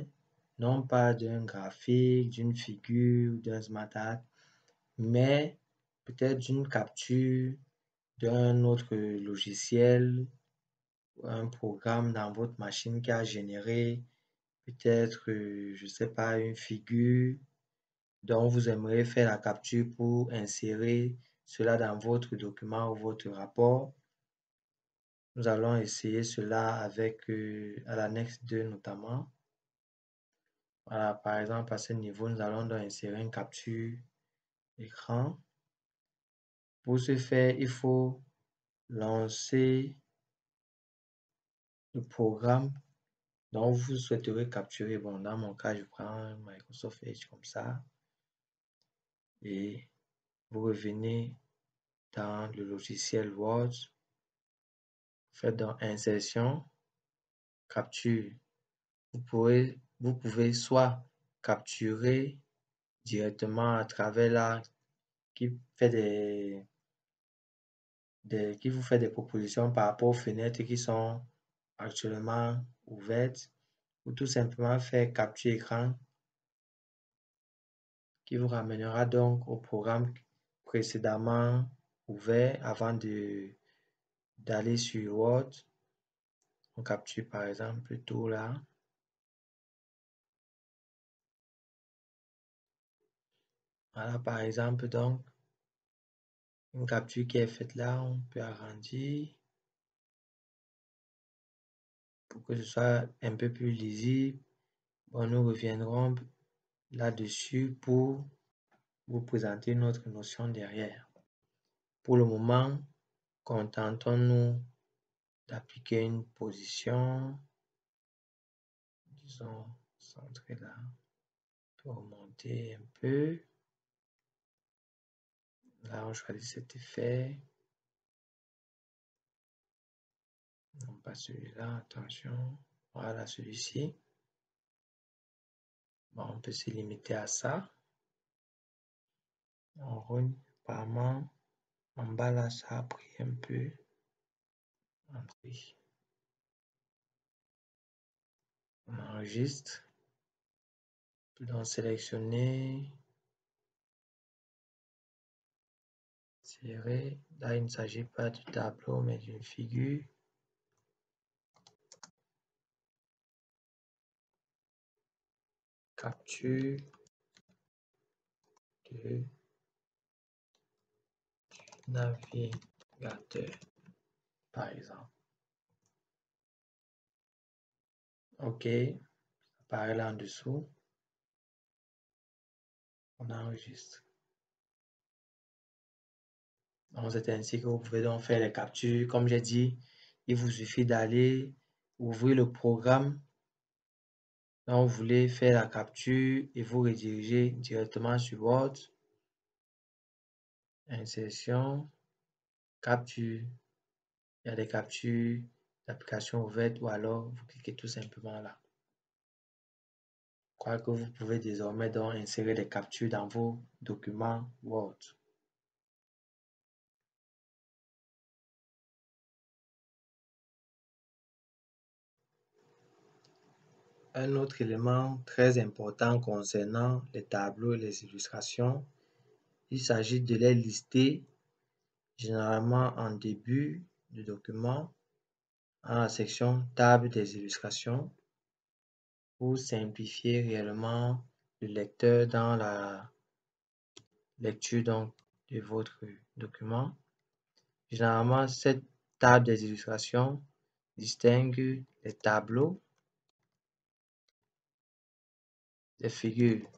non pas d'un graphique, d'une figure, d'un smart art, mais peut-être d'une capture d'un autre logiciel ou un programme dans votre machine qui a généré peut-être, je ne sais pas, une figure dont vous aimeriez faire la capture pour insérer cela dans votre document ou votre rapport. Nous allons essayer cela avec à l'annexe 2 notamment. Voilà, par exemple, à ce niveau, nous allons donc insérer une capture écran. Pour ce faire, il faut lancer le programme dont vous souhaiterez capturer. Bon, dans mon cas, je prends Microsoft Edge comme ça. Et vous revenez dans le logiciel Word. Faites donc insertion, capture. Vous pouvez soit capturer directement à travers là qui fait qui vous fait des propositions par rapport aux fenêtres qui sont actuellement ouvertes ou tout simplement faire capture écran qui vous ramènera donc au programme précédemment ouvert avant d'aller sur Word. On capture par exemple tout là. Voilà par exemple donc une capture qui est faite là, on peut agrandir pour que ce soit un peu plus lisible. Bon, nous reviendrons là-dessus pour vous présenter notre notion derrière. Pour le moment, contentons-nous d'appliquer une position disons, centrer là. On peut remonter un peu. Là, on choisit cet effet. Non, pas celui-là, attention. Voilà, celui-ci. Bon, on peut se limiter à ça. On roule, apparemment, en bas là, ça a pris un peu. On enregistre. On peut donc sélectionner. Serrer. Là, il ne s'agit pas du tableau, mais d'une figure. Capture de navigateur, par exemple. OK, ça apparaît là en dessous. On enregistre. Donc, c'est ainsi que vous pouvez donc faire les captures. Comme j'ai dit, il vous suffit d'aller ouvrir le programme dont vous voulez faire la capture et vous rediriger directement sur Word. Insertion, capture. Il y a des captures d'applications ouvertes ou alors vous cliquez tout simplement là. Je crois que vous pouvez désormais donc insérer des captures dans vos documents Word. Un autre élément très important concernant les tableaux et les illustrations, il s'agit de les lister généralement en début du document, dans la section table des illustrations, pour simplifier réellement le lecteur dans la lecture donc de votre document. Généralement, cette table des illustrations distingue les tableaux des figures.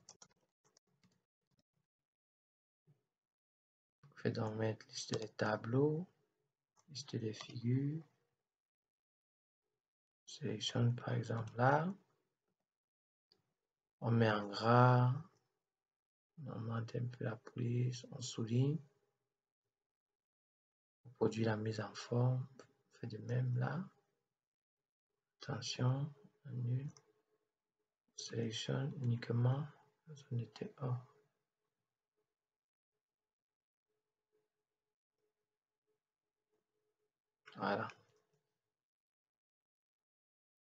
Je vais donc mettre liste des tableaux, liste des figures. Sélectionne par exemple là. On met en gras. On augmente un peu la police. On souligne. On produit la mise en forme. On fait de même là. Attention. Annule. On sélectionne uniquement la zone de T1. Voilà.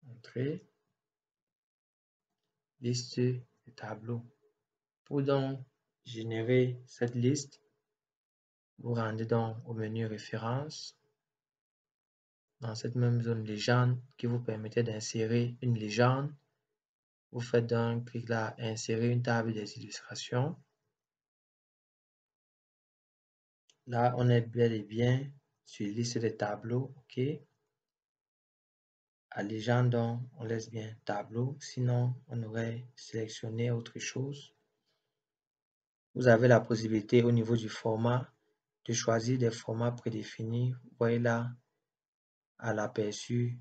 Entrée. Liste des tableaux. Pour donc générer cette liste, vous rendez donc au menu référence. Dans cette même zone légende qui vous permettait d'insérer une légende, vous faites donc clic là, insérer une table des illustrations. Là, on est bel et bien sur liste des tableaux. OK. À légende, donc, on laisse bien tableau. Sinon, on aurait sélectionné autre chose. Vous avez la possibilité au niveau du format de choisir des formats prédéfinis. Vous voyez là, à l'aperçu.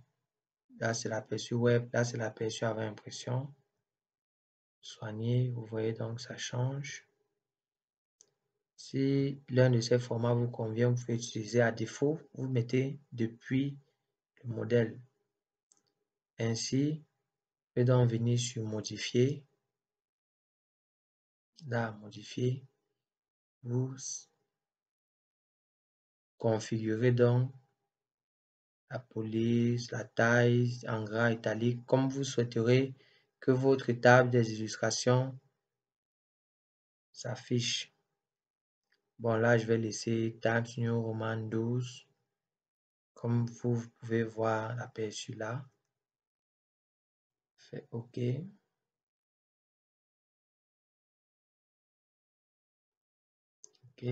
Là, c'est l'aperçu web. Là, c'est l'aperçu avant impression. Soigner, vous voyez donc ça change. Si l'un de ces formats vous convient, vous pouvez utiliser à défaut, vous mettez depuis le modèle. Ainsi, vous pouvez donc venir sur modifier. Là, modifier. Vous configurez donc la police, la taille en gras italique, comme vous souhaiterez que votre table des illustrations s'affiche. Bon, là, je vais laisser Times New Roman 12. Comme vous pouvez voir l'aperçu là. Fait OK. OK.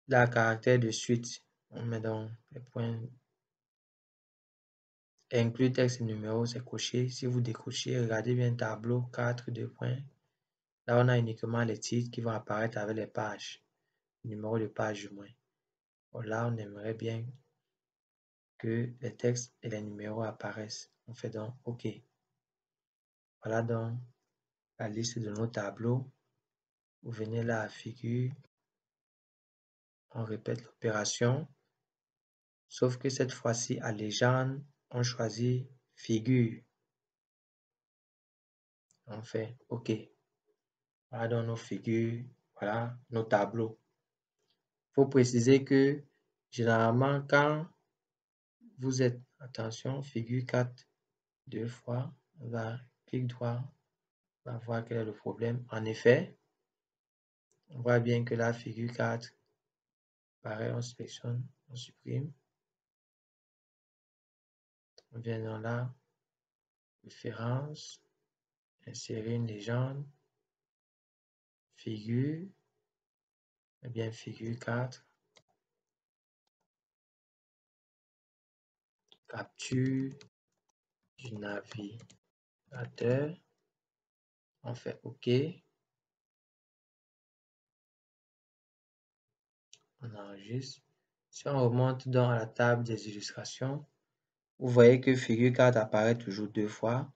Là, caractère de suite, on met donc les points. Inclure texte et numéro, c'est coché. Si vous décochez, regardez bien tableau 4, 2 points. Là, on a uniquement les titres qui vont apparaître avec les pages. Numéro de page du moins. Bon, là, on aimerait bien que les textes et les numéros apparaissent. On fait donc OK. Voilà donc la liste de nos tableaux. Vous venez là à figure. On répète l'opération. Sauf que cette fois-ci, à légende, on choisit figure. On fait OK. Voilà donc nos figures. Voilà nos tableaux. Il faut préciser que généralement, quand vous êtes, attention, figure 4, 2 fois, on va clic droit, on va voir quel est le problème. En effet, on voit bien que la figure 4, pareil, on sélectionne, on supprime. On vient dans la référence, insérer une légende, figure, eh bien figure 4, capture du navigateur, on fait OK, on enregistre. Si on remonte dans la table des illustrations, vous voyez que figure 4 apparaît toujours 2 fois.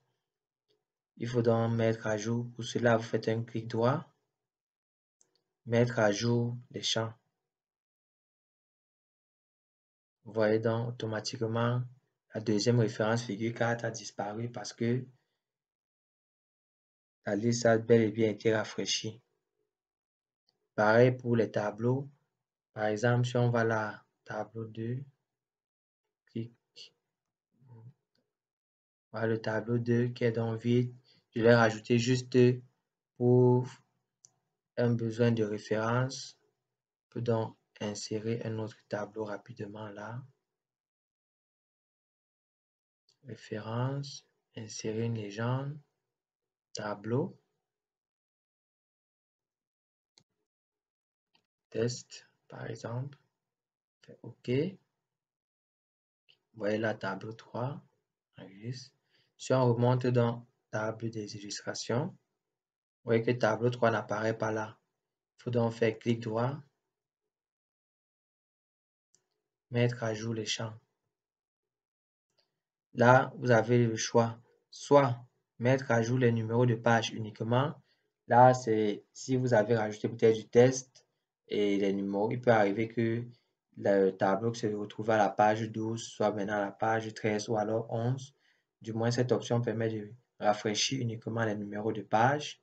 Il faut donc mettre à jour. Pour cela, vous faites un clic droit, mettre à jour les champs. Vous voyez donc automatiquement la deuxième référence figure 4 a disparu parce que la liste a bel et bien été rafraîchie. Pareil pour les tableaux. Par exemple, si on va là, tableau 2, clic. Voilà le tableau 2 qui est donc vide. Je l'ai rajouté juste pour un besoin de référence. Je peux donc insérer un autre tableau rapidement là. Référence, insérer une légende, tableau, test par exemple. Fait OK. Vous voyez là, tableau 3. Si on remonte dans table des illustrations, vous voyez que tableau 3 n'apparaît pas là. Il faut donc faire clic droit, mettre à jour les champs. Là, vous avez le choix, soit mettre à jour les numéros de page uniquement. Là, c'est si vous avez rajouté peut-être du test et les numéros, il peut arriver que le tableau qui se retrouve à la page 12 soit maintenant à la page 13 ou alors 11. Du moins, cette option permet de rafraîchir uniquement les numéros de page.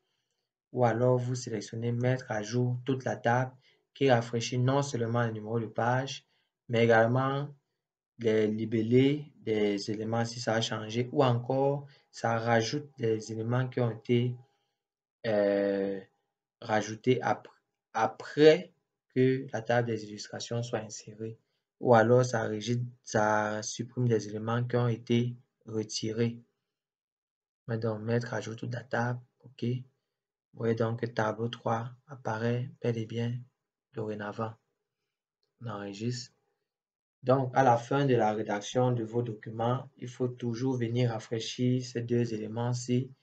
Ou alors, vous sélectionnez mettre à jour toute la table qui rafraîchit non seulement les numéros de page, mais également les libellés des éléments si ça a changé, ou encore ça rajoute des éléments qui ont été rajoutés après que la table des illustrations soit insérée, ou alors ça supprime des éléments qui ont été retirés. Donc mettre à jour toute la table, OK. Vous voyez donc que tableau 3 apparaît bel et bien dorénavant. On enregistre. Donc, à la fin de la rédaction de vos documents, il faut toujours venir rafraîchir ces deux éléments-ci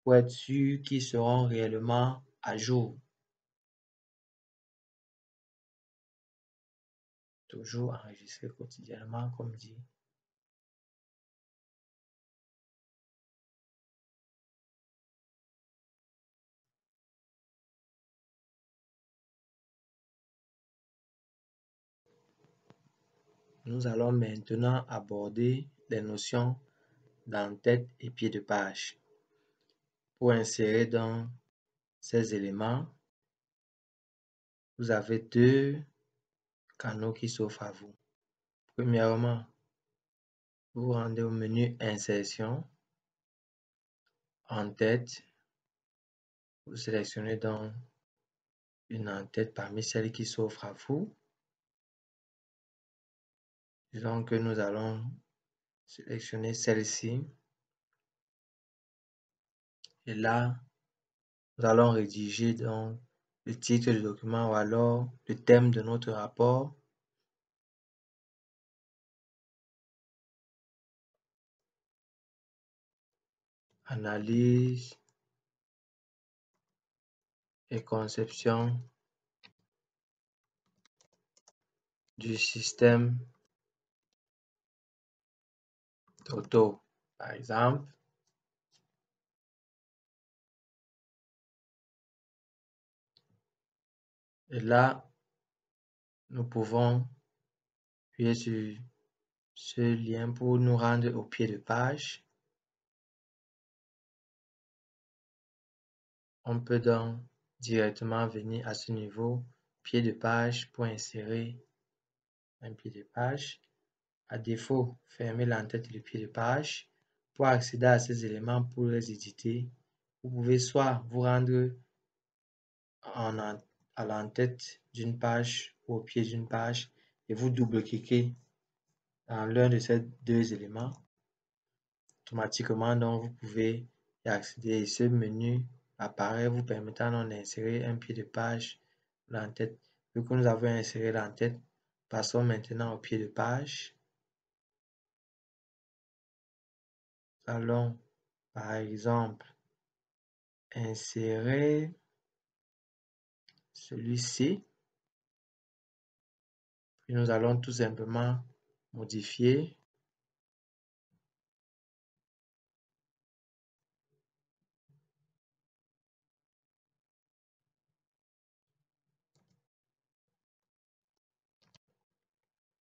pour être sûr qu'ils seront réellement à jour. Toujours enregistrer quotidiennement, comme dit. Nous allons maintenant aborder les notions d'en-tête et pied de page. Pour insérer dans ces éléments, vous avez deux canaux qui s'offrent à vous. Premièrement, vous vous rendez au menu Insertion, En-tête. Vous sélectionnez donc une en-tête parmi celles qui s'offrent à vous. Disons que nous allons sélectionner celle-ci. Et là, nous allons rédiger donc le titre du document ou alors le thème de notre rapport. Analyse et conception du système d'auto. Par exemple, et là, nous pouvons appuyer sur ce lien pour nous rendre au pied de page. On peut donc directement venir à ce niveau, pied de page, pour insérer un pied de page. À défaut, fermez l'entête et le pied de page. Pour accéder à ces éléments, pour les éditer, vous pouvez soit vous rendre à l'entête d'une page ou au pied d'une page et vous double-cliquez dans l'un de ces deux éléments. Automatiquement, donc, vous pouvez y accéder et ce menu apparaît vous permettant d'insérer un pied de page ou l'entête. Vu que nous avons inséré l'entête, passons maintenant au pied de page. Nous allons, par exemple, insérer celui-ci. Puis nous allons tout simplement modifier.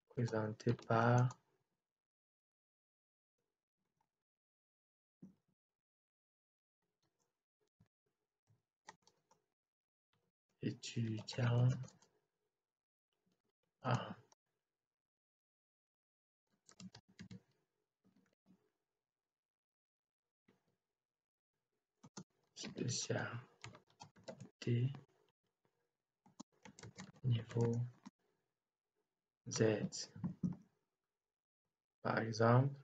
Présenté par étudiant en spécialité niveau Z. Par exemple,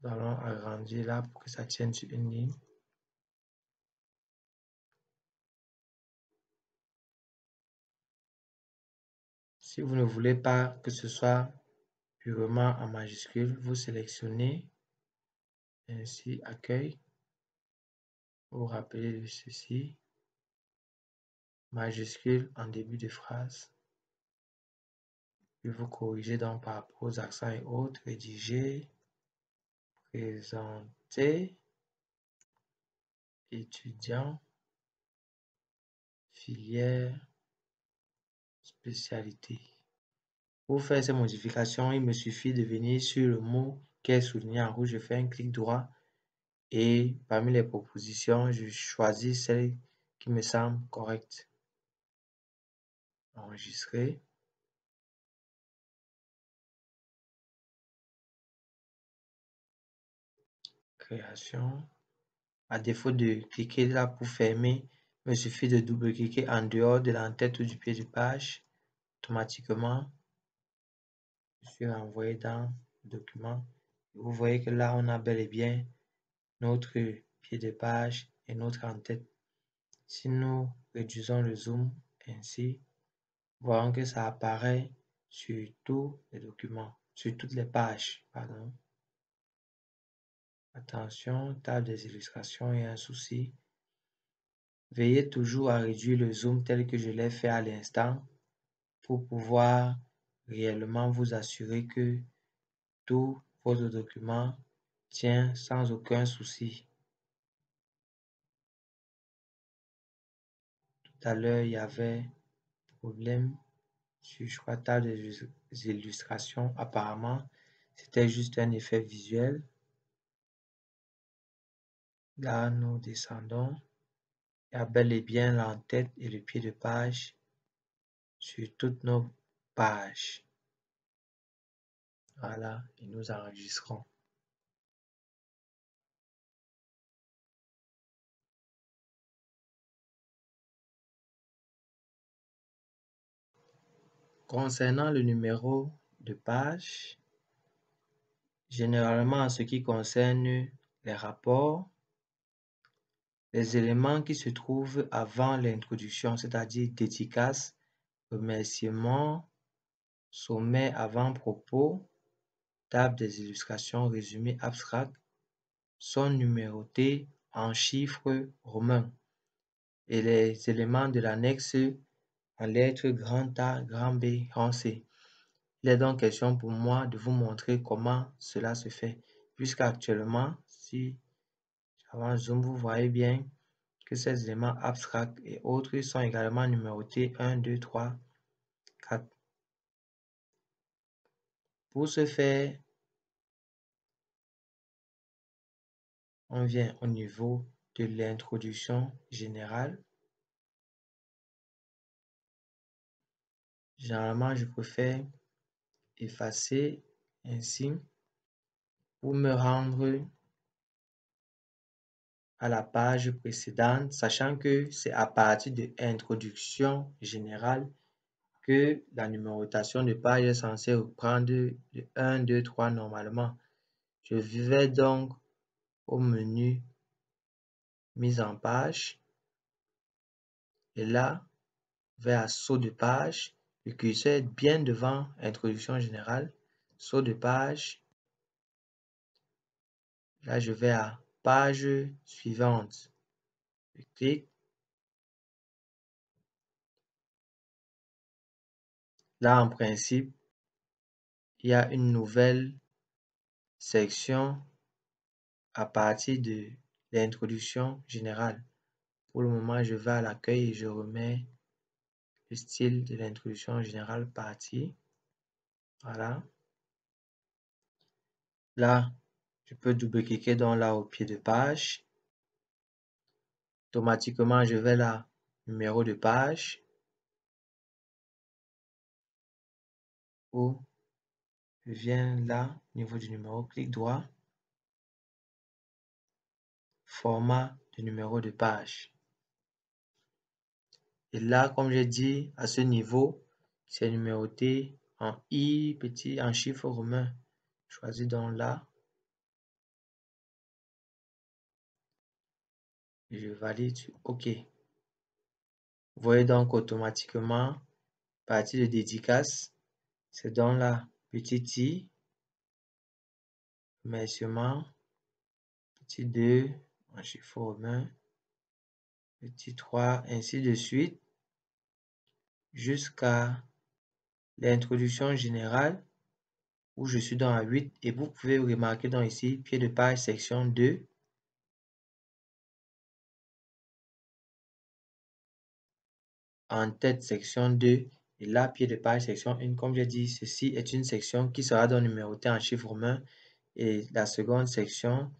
nous allons agrandir là pour que ça tienne sur une ligne. Si vous ne voulez pas que ce soit purement en majuscule, vous sélectionnez ainsi accueil. Vous rappelez de ceci. Majuscule en début de phrase. Puis vous corrigez donc par rapport aux accents et autres. Rédiger. Présenter. Étudiant. Filière. Spécialité. Pour faire ces modifications, il me suffit de venir sur le mot qui est souligné en rouge. Je fais un clic droit et parmi les propositions, je choisis celle qui me semble correcte. Enregistrer. Création. À défaut de cliquer là pour fermer, il me suffit de double-cliquer en dehors de l'entête ou du pied de page. Automatiquement, je suis renvoyé dans le document. Vous voyez que là, on a bel et bien notre pied de page et notre en-tête. Si nous réduisons le zoom ainsi, voyons que ça apparaît sur tous les documents, sur toutes les pages, pardon. Attention, table des illustrations, il y a un souci. Veillez toujours à réduire le zoom tel que je l'ai fait à l'instant pour pouvoir réellement vous assurer que tout votre document tient sans aucun souci. Tout à l'heure, il y avait problème sur, je crois, table des illustrations. Apparemment, c'était juste un effet visuel. Là, nous descendons. Il y a bel et bien l'entête et le pied de page sur toutes nos pages. Voilà, et nous enregistrons. Concernant le numéro de page, généralement en ce qui concerne les rapports, les éléments qui se trouvent avant l'introduction, c'est-à-dire dédicace, remerciements, sommet, avant-propos, table des illustrations, résumé abstract, sont numérotés en chiffres romains et les éléments de l'annexe en lettres grand A, grand B, grand C. Il est donc question pour moi de vous montrer comment cela se fait. puisqu'actuellement, si j'avance zoom, vous voyez bien que ces éléments abstracts et autres sont également numérotés 1, 2, 3, 4. Pour ce faire, on vient au niveau de l'introduction générale. Généralement, je préfère effacer ainsi pour me rendre à la page précédente, sachant que c'est à partir de introduction générale que la numérotation de page est censée reprendre de 1, 2, 3 normalement. Je vais donc au menu mise en page et là, vers saut de page, le curseur est bien devant introduction générale, saut de page. Là, je vais à page suivante. Je clique. Là, en principe, il y a une nouvelle section à partir de l'introduction générale. Pour le moment, je vais à l'accueil et je remets le style de l'introduction générale partie. Voilà. Là, je peux double-cliquer donc là au pied de page. Automatiquement, je vais là, numéro de page. Ou je viens là, au niveau du numéro, clic droit. Format de numéro de page. Et là, comme j'ai dit, à ce niveau, c'est numéroté en I petit, en chiffre romain. Choisis donc là. Et je valide sur OK. Vous voyez donc automatiquement, à partir de dédicace, c'est donc là, petit I, remerciement, petit 2, en chiffre romain, petit 3, ainsi de suite, jusqu'à l'introduction générale, où je suis dans la 8, et vous pouvez remarquer donc ici, pied de page, section 2, en tête, section 2, et là, pied de page, section 1. Comme j'ai dit, ceci est une section qui sera donc numérotée en chiffre romain, et la seconde section,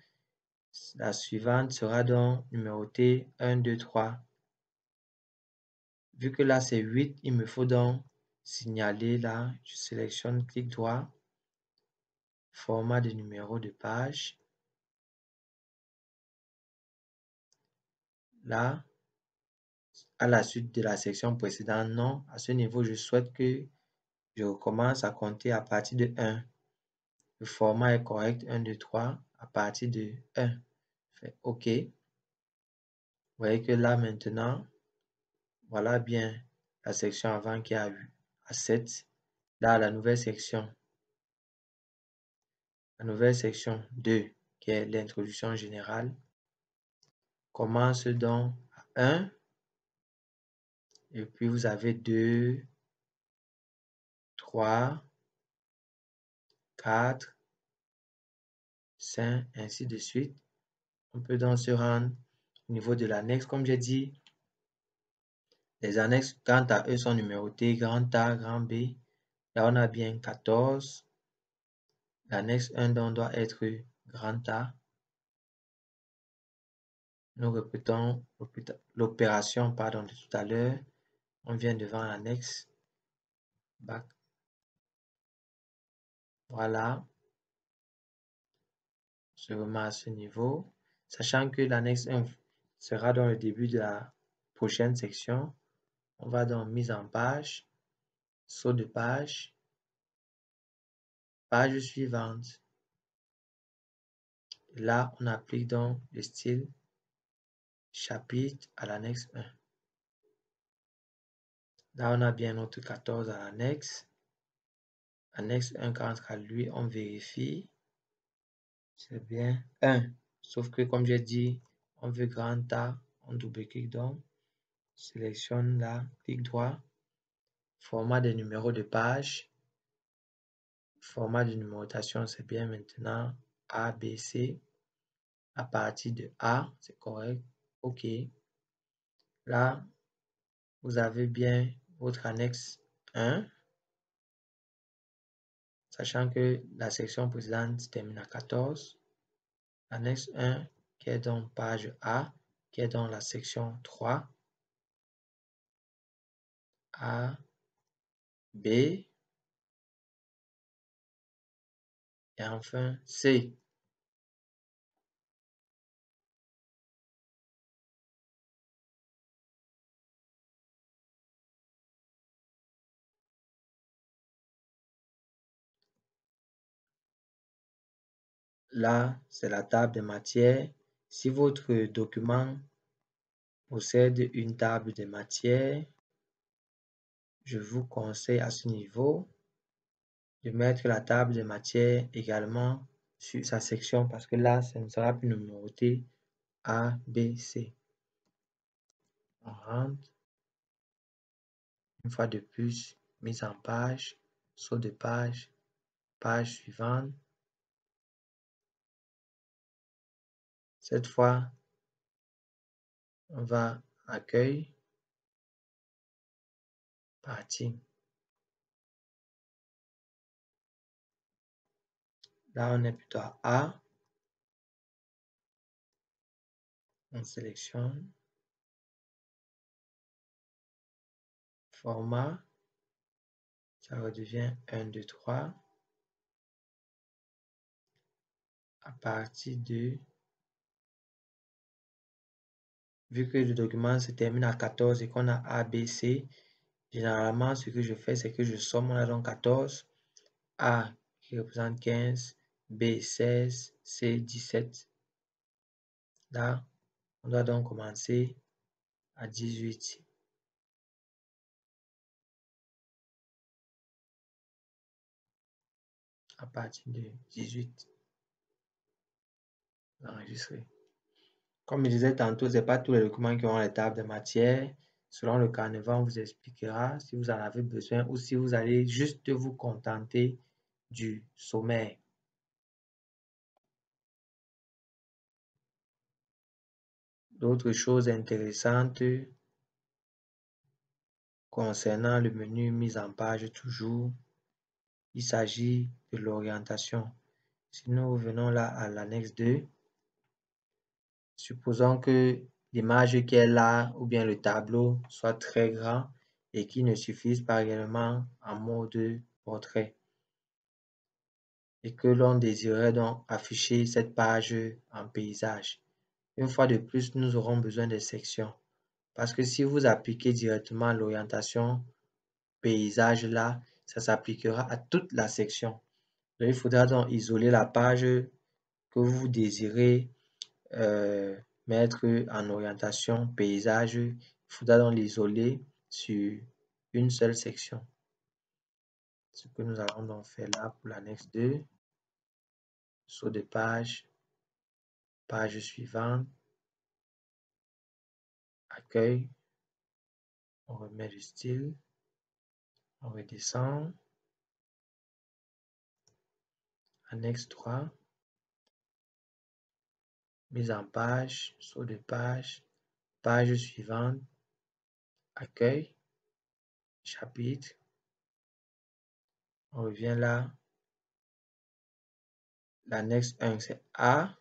la suivante sera donc numérotée 1, 2, 3. Vu que là, c'est 8, il me faut donc signaler là, je sélectionne, clic droit, format de numéro de page. Là, à la suite de la section précédente, non. À ce niveau, je souhaite que je recommence à compter à partir de 1. Le format est correct, 1, 2, 3, à partir de 1. Je fais OK. Vous voyez que là, maintenant, voilà bien la section avant qui a eu à 7. Là, la nouvelle section 2, qui est l'introduction générale, commence donc à 1. Et puis, vous avez 2, 3, 4, 5, ainsi de suite. On peut donc se rendre au niveau de l'annexe. Comme j'ai dit, les annexes, quant à eux, sont numérotées grand A, grand B. Là, on a bien 14. L'annexe 1 donc doit être grand A. Nous répétons l'opération de tout à l'heure. On vient devant l'annexe. Back. Voilà. Je remets à ce niveau. Sachant que l'annexe 1 sera dans le début de la prochaine section. On va dans mise en page, saut de page, page suivante. Et là, on applique donc le style chapitre à l'annexe 1. Là, on a bien notre 14 à l'annexe. Annexe 1, quant à lui, on vérifie. C'est bien 1. Sauf que, comme j'ai dit, on veut grand A, on double-clique donc. Sélectionne là, clic droit. Format des numéros de page. Format de numérotation, c'est bien maintenant A, B, C. À partir de A, c'est correct. OK. Là, vous avez bien votre annexe 1, sachant que la section précédente se termine à 14. Annexe 1, qui est donc page A, qui est dans la section 3. A, B, et enfin C. Là, c'est la table de matière. Si votre document possède une table de matière, je vous conseille à ce niveau de mettre la table de matière également sur sa section parce que là, ça ne sera plus numéroté A, B, C. On rentre. Une fois de plus, mise en page, saut de page, page suivante. Cette fois, on va accueil, partie. Là, on est plutôt à A. On sélectionne. Format. Ça redevient 1, 2, 3. À partir de... Vu que le document se termine à 14 et qu'on a A, B, C, généralement, ce que je fais, c'est que je somme. On a donc 14. A qui représente 15. B, 16. C, 17. Là, on doit donc commencer à 18. À partir de 18, enregistrer. Comme je disais tantôt, ce n'est pas tous les documents qui ont les tables de matière. Selon le carnet-vent, on vous expliquera si vous en avez besoin ou si vous allez juste vous contenter du sommaire. D'autres choses intéressantes concernant le menu mise en page toujours, il s'agit de l'orientation. Si nous venons là à l'annexe 2, supposons que l'image qui est là ou bien le tableau soit très grand et qui ne suffise pas réellement en mode portrait et que l'on désirait donc afficher cette page en paysage. Une fois de plus, nous aurons besoin de sections parce que si vous appliquez directement l'orientation paysage là, ça s'appliquera à toute la section. Donc, il faudra donc isoler la page que vous désirez mettre en orientation paysage. Il faudra donc l'isoler sur une seule section. Ce que nous allons donc faire là pour l'annexe 2. Saut de page, page suivante, accueil, on remet le style, on redescend, annexe 3, mise en page, saut de page, page suivante, accueil, chapitre, on revient là, l'annexe 1 c'est A,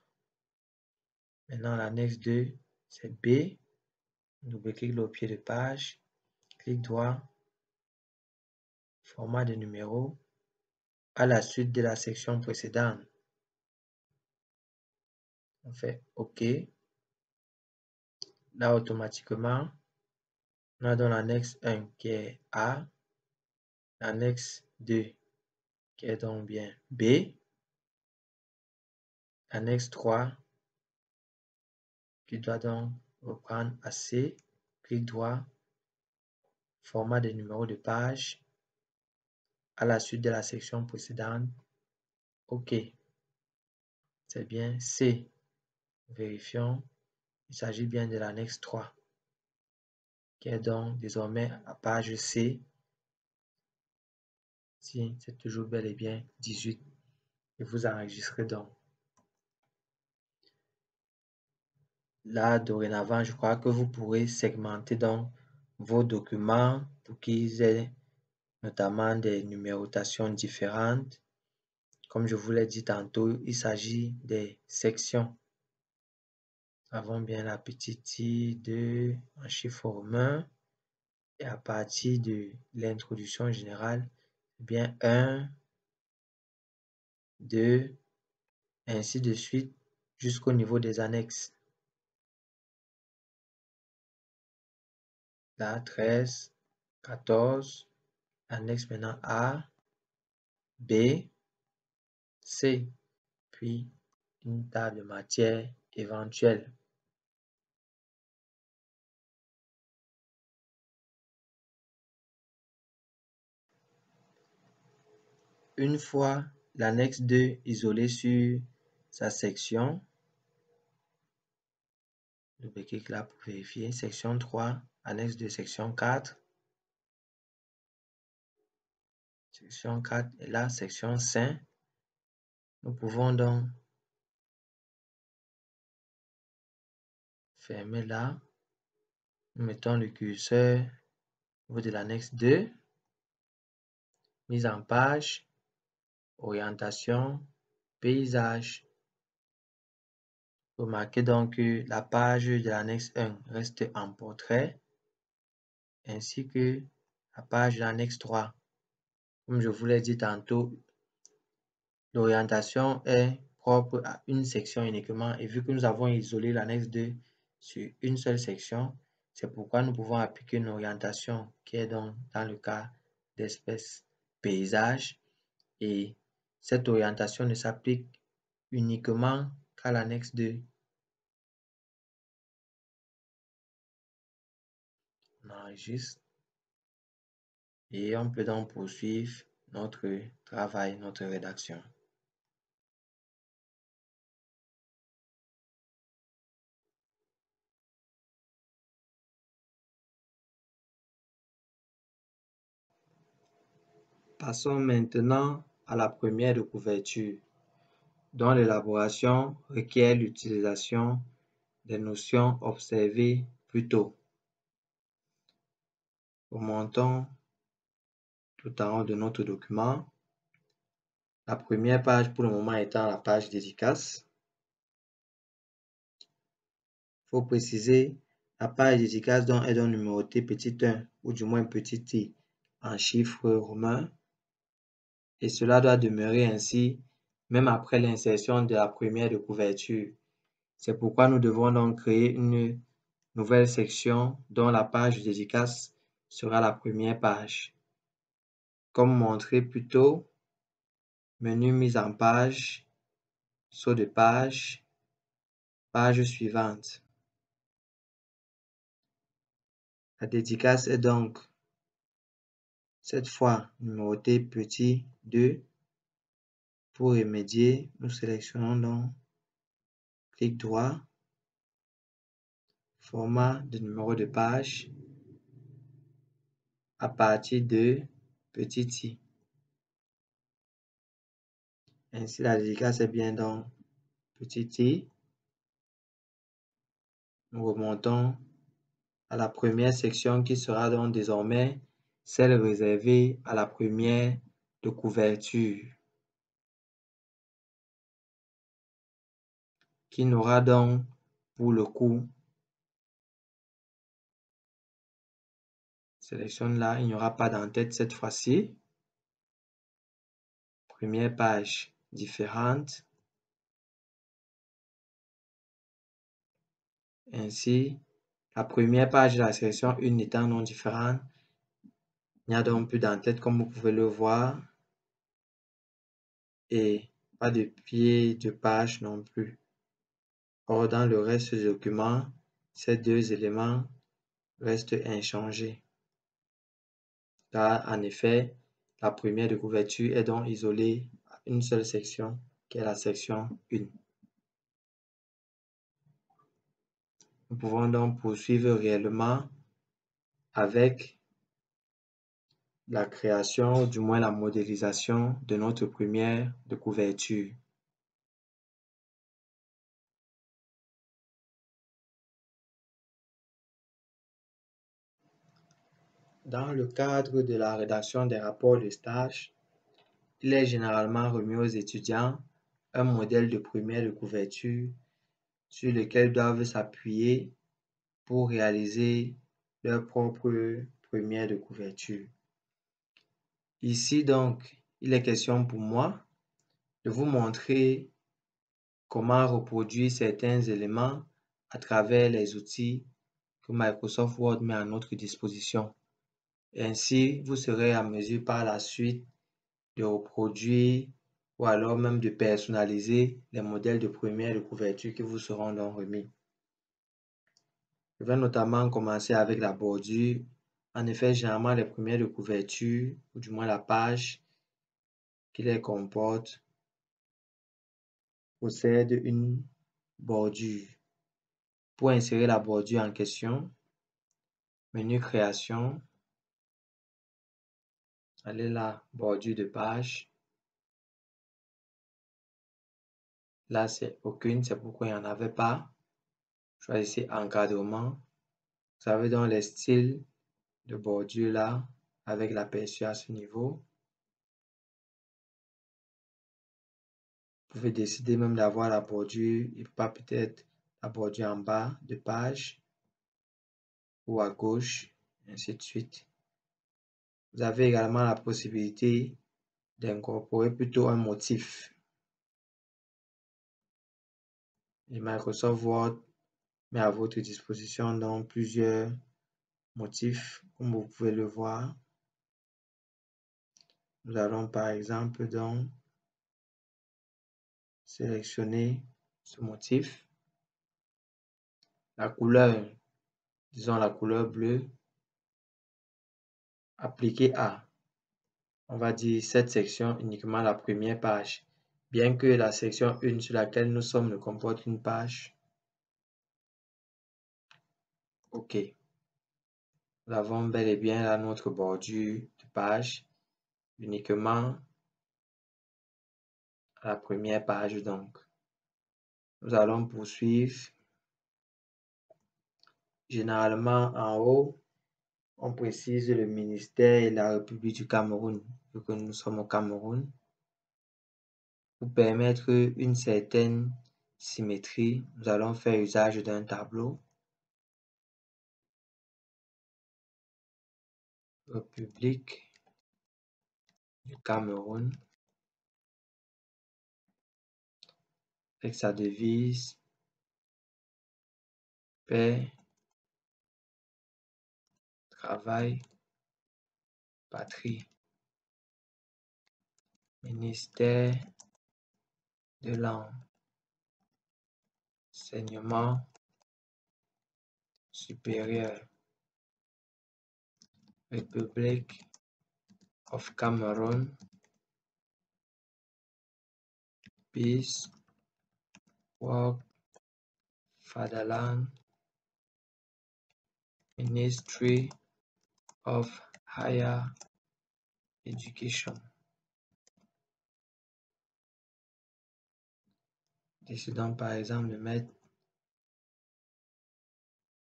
maintenant l'annexe 2 c'est B, double-clic au pied de page, clic droit, format de numéro, à la suite de la section précédente. On fait OK. Là, automatiquement, on a dans l'annexe 1 qui est A, l'annexe 2 qui est donc bien B, l'annexe 3 qui doit donc reprendre à C, clic droit, format de numéro de page, à la suite de la section précédente, OK. C'est bien C. Vérifions, il s'agit bien de l'annexe 3 qui est donc désormais à page C. Si c'est toujours bel et bien 18, et vous enregistrez donc. Là, dorénavant, je crois que vous pourrez segmenter donc vos documents pour qu'ils aient notamment des numérotations différentes. Comme je vous l'ai dit tantôt, il s'agit des sections. Nous avons bien la petite i de en chiffre romain et à partir de l'introduction générale, bien 1, 2, ainsi de suite jusqu'au niveau des annexes. Là, 13, 14, annexe maintenant A, B, C, puis une table de matière éventuelle. Une fois l'annexe 2 isolée sur sa section, double-clic là pour vérifier, section 3, annexe 2, section 4, section 4 et là, section 5, nous pouvons donc fermer là, nous mettons le curseur au niveau de l'annexe 2, mise en page, orientation, paysage. Remarquez donc que la page de l'annexe 1 reste en portrait, ainsi que la page de l'annexe 3. Comme je vous l'ai dit tantôt, l'orientation est propre à une section uniquement et vu que nous avons isolé l'annexe 2 sur une seule section, c'est pourquoi nous pouvons appliquer une orientation qui est donc dans le cas d'espèce paysage et cette orientation ne s'applique uniquement qu'à l'annexe 2. On enregistre et on peut donc poursuivre notre travail, notre rédaction. Passons maintenant à la première de couverture, dont l'élaboration requiert l'utilisation des notions observées plus tôt. Remontons tout en haut de notre document. La première page pour le moment étant la page dédicace. Il faut préciser la page dédicace dont est donc numérotée petit 1 ou du moins petit i en chiffres romains. Et cela doit demeurer ainsi même après l'insertion de la première de couverture. C'est pourquoi nous devons donc créer une nouvelle section dont la page dédicace sera la première page. Comme montré plus tôt, menu mise en page, saut de page, page suivante. La dédicace est donc cette fois numérotée petit 2. Pour remédier, nous sélectionnons donc clic droit, format de numéro de page à partir de petit i. Ainsi, la dédicace est bien donc petit i. Nous remontons à la première section qui sera donc désormais celle réservée à la première de couverture, qui n'aura donc pour le coup, sélectionne là, il n'y aura pas d'entête cette fois-ci. Première page différente. Ainsi, la première page de la section 1 étant non différente, il n'y a donc plus d'entête comme vous pouvez le voir et pas de pied de page non plus. Or, dans le reste du document, ces deux éléments restent inchangés. Car, en effet, la première de couverture est donc isolée à une seule section, qui est la section 1. Nous pouvons donc poursuivre réellement avec la création, du moins la modélisation de notre première de couverture. Dans le cadre de la rédaction des rapports de stage, il est généralement remis aux étudiants un modèle de première de couverture sur lequel ils doivent s'appuyer pour réaliser leur propre première de couverture. Ici donc, il est question pour moi de vous montrer comment reproduire certains éléments à travers les outils que Microsoft Word met à notre disposition. Et ainsi, vous serez à mesure par la suite de reproduire ou alors même de personnaliser les modèles de première de couverture qui vous seront donc remis. Je vais notamment commencer avec la bordure. En effet, généralement, les premières de couverture, ou du moins la page qui les comporte, possède une bordure. Pour insérer la bordure en question, menu création, allez là, bordure de page. Là, c'est aucune, c'est pourquoi il n'y en avait pas. Choisissez encadrement. Vous avez donc les styles de bordure là, avec l'aperçu à ce niveau. Vous pouvez décider même d'avoir la bordure, et pas peut-être la bordure en bas de page ou à gauche, ainsi de suite. Vous avez également la possibilité d'incorporer plutôt un motif. Et Microsoft Word met à votre disposition donc plusieurs motifs, comme vous pouvez le voir. Nous allons par exemple donc sélectionner ce motif. La couleur, disons la couleur bleue, appliquée à, on va dire cette section uniquement la première page, bien que la section 1 sur laquelle nous sommes ne comporte qu'une page. OK. Nous avons bel et bien là notre bordure de page uniquement à la première page donc. Nous allons poursuivre. Généralement en haut, on précise le ministère et la République du Cameroun, vu que nous sommes au Cameroun. Pour permettre une certaine symétrie, nous allons faire usage d'un tableau. République du Cameroun, avec sa devise paix, travail, patrie. Ministère de l'enseignement supérieur. Republic of Cameroon. Peace, work, fatherland. Ministry of Higher Education. Décidons par exemple de mettre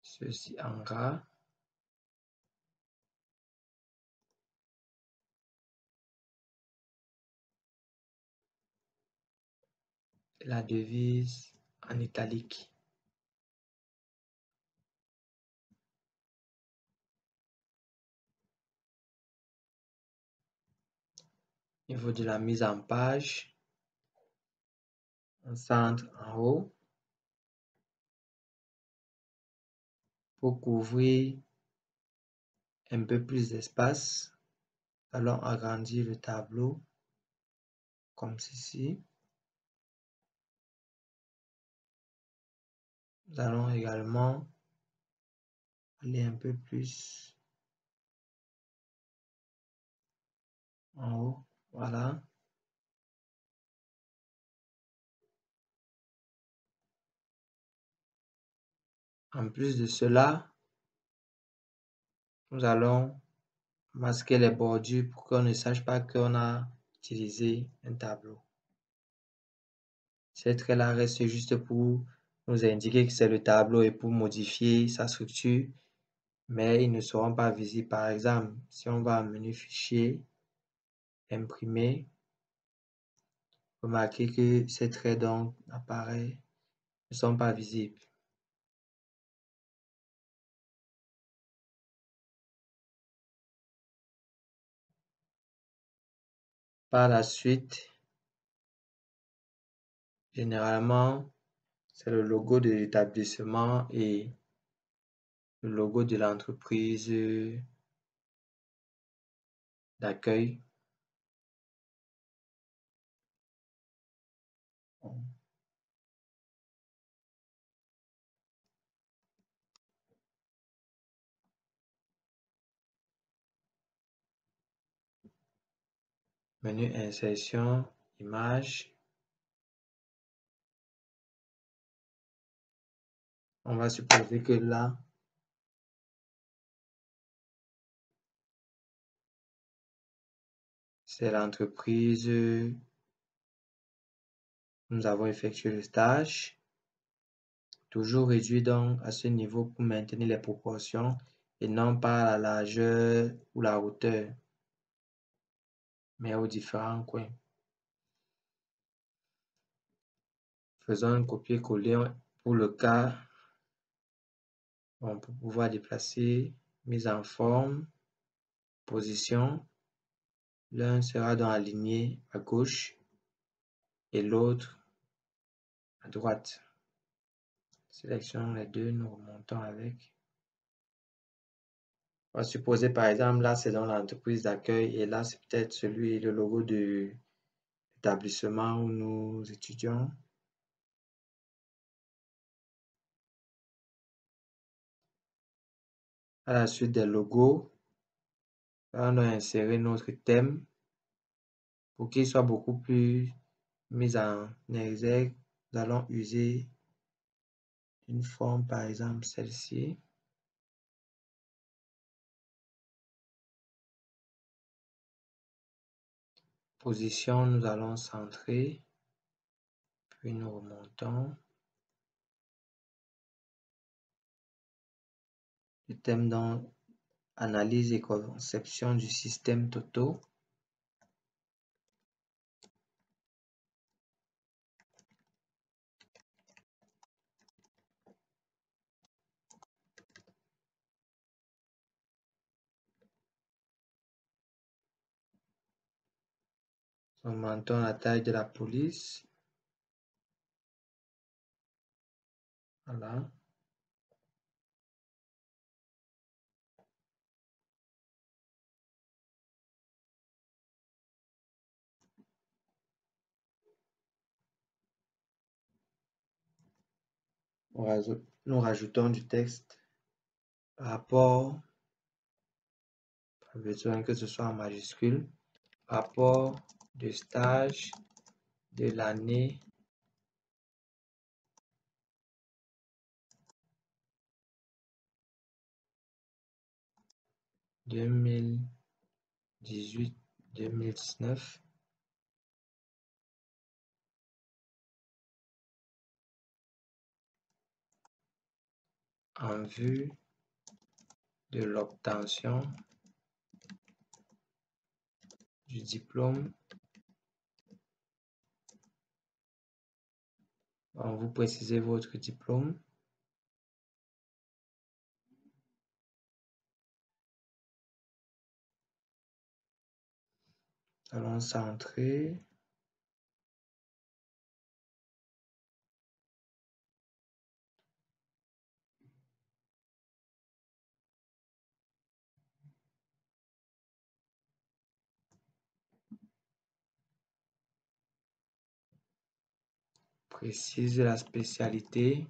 ceci en gras. La devise en italique. Au niveau de la mise en page, on centre en haut. Pour couvrir un peu plus d'espace, allons agrandir le tableau comme ceci. Nous allons également aller un peu plus en haut, voilà. En plus de cela, nous allons masquer les bordures pour qu'on ne sache pas qu'on a utilisé un tableau. Ces traits-là restent juste pour nous indiquer que c'est le tableau et pour modifier sa structure. mais ils ne seront pas visibles. Par exemple, si on va à menu fichier, imprimer, remarquez que ces traits donc apparaissent ne sont pas visibles. Par la suite, généralement, c'est le logo de l'établissement et le logo de l'entreprise d'accueil. Menu insertion, image. On va supposer que là, c'est l'entreprise où nous avons effectué le stage. Toujours réduit donc à ce niveau pour maintenir les proportions et non pas la largeur ou la hauteur, mais aux différents coins. Faisons un copier-coller pour le cas, pour pouvoir déplacer, mise en forme, position. L'un sera donc aligné à gauche et l'autre à droite. Sélectionnons les deux, nous remontons avec. On va supposer par exemple, là c'est dans l'entreprise d'accueil et là c'est peut-être le logo de l'établissement où nous étudions. À la suite des logos, on doit insérer notre thème pour qu'il soit beaucoup plus mis en exergue. Nous allons user une forme, par exemple celle-ci. Position, nous allons centrer, puis nous remontons. Le thème dans analyse et conception du système Toto. Augmentons la taille de la police. Voilà. Nous rajoutons du texte. Rapport, pas besoin que ce soit en majuscule. Rapport de stage de l'année 2018-2019 en vue de l'obtention du diplôme. Vous précisez votre diplôme. Allons centrer. Précise la spécialité.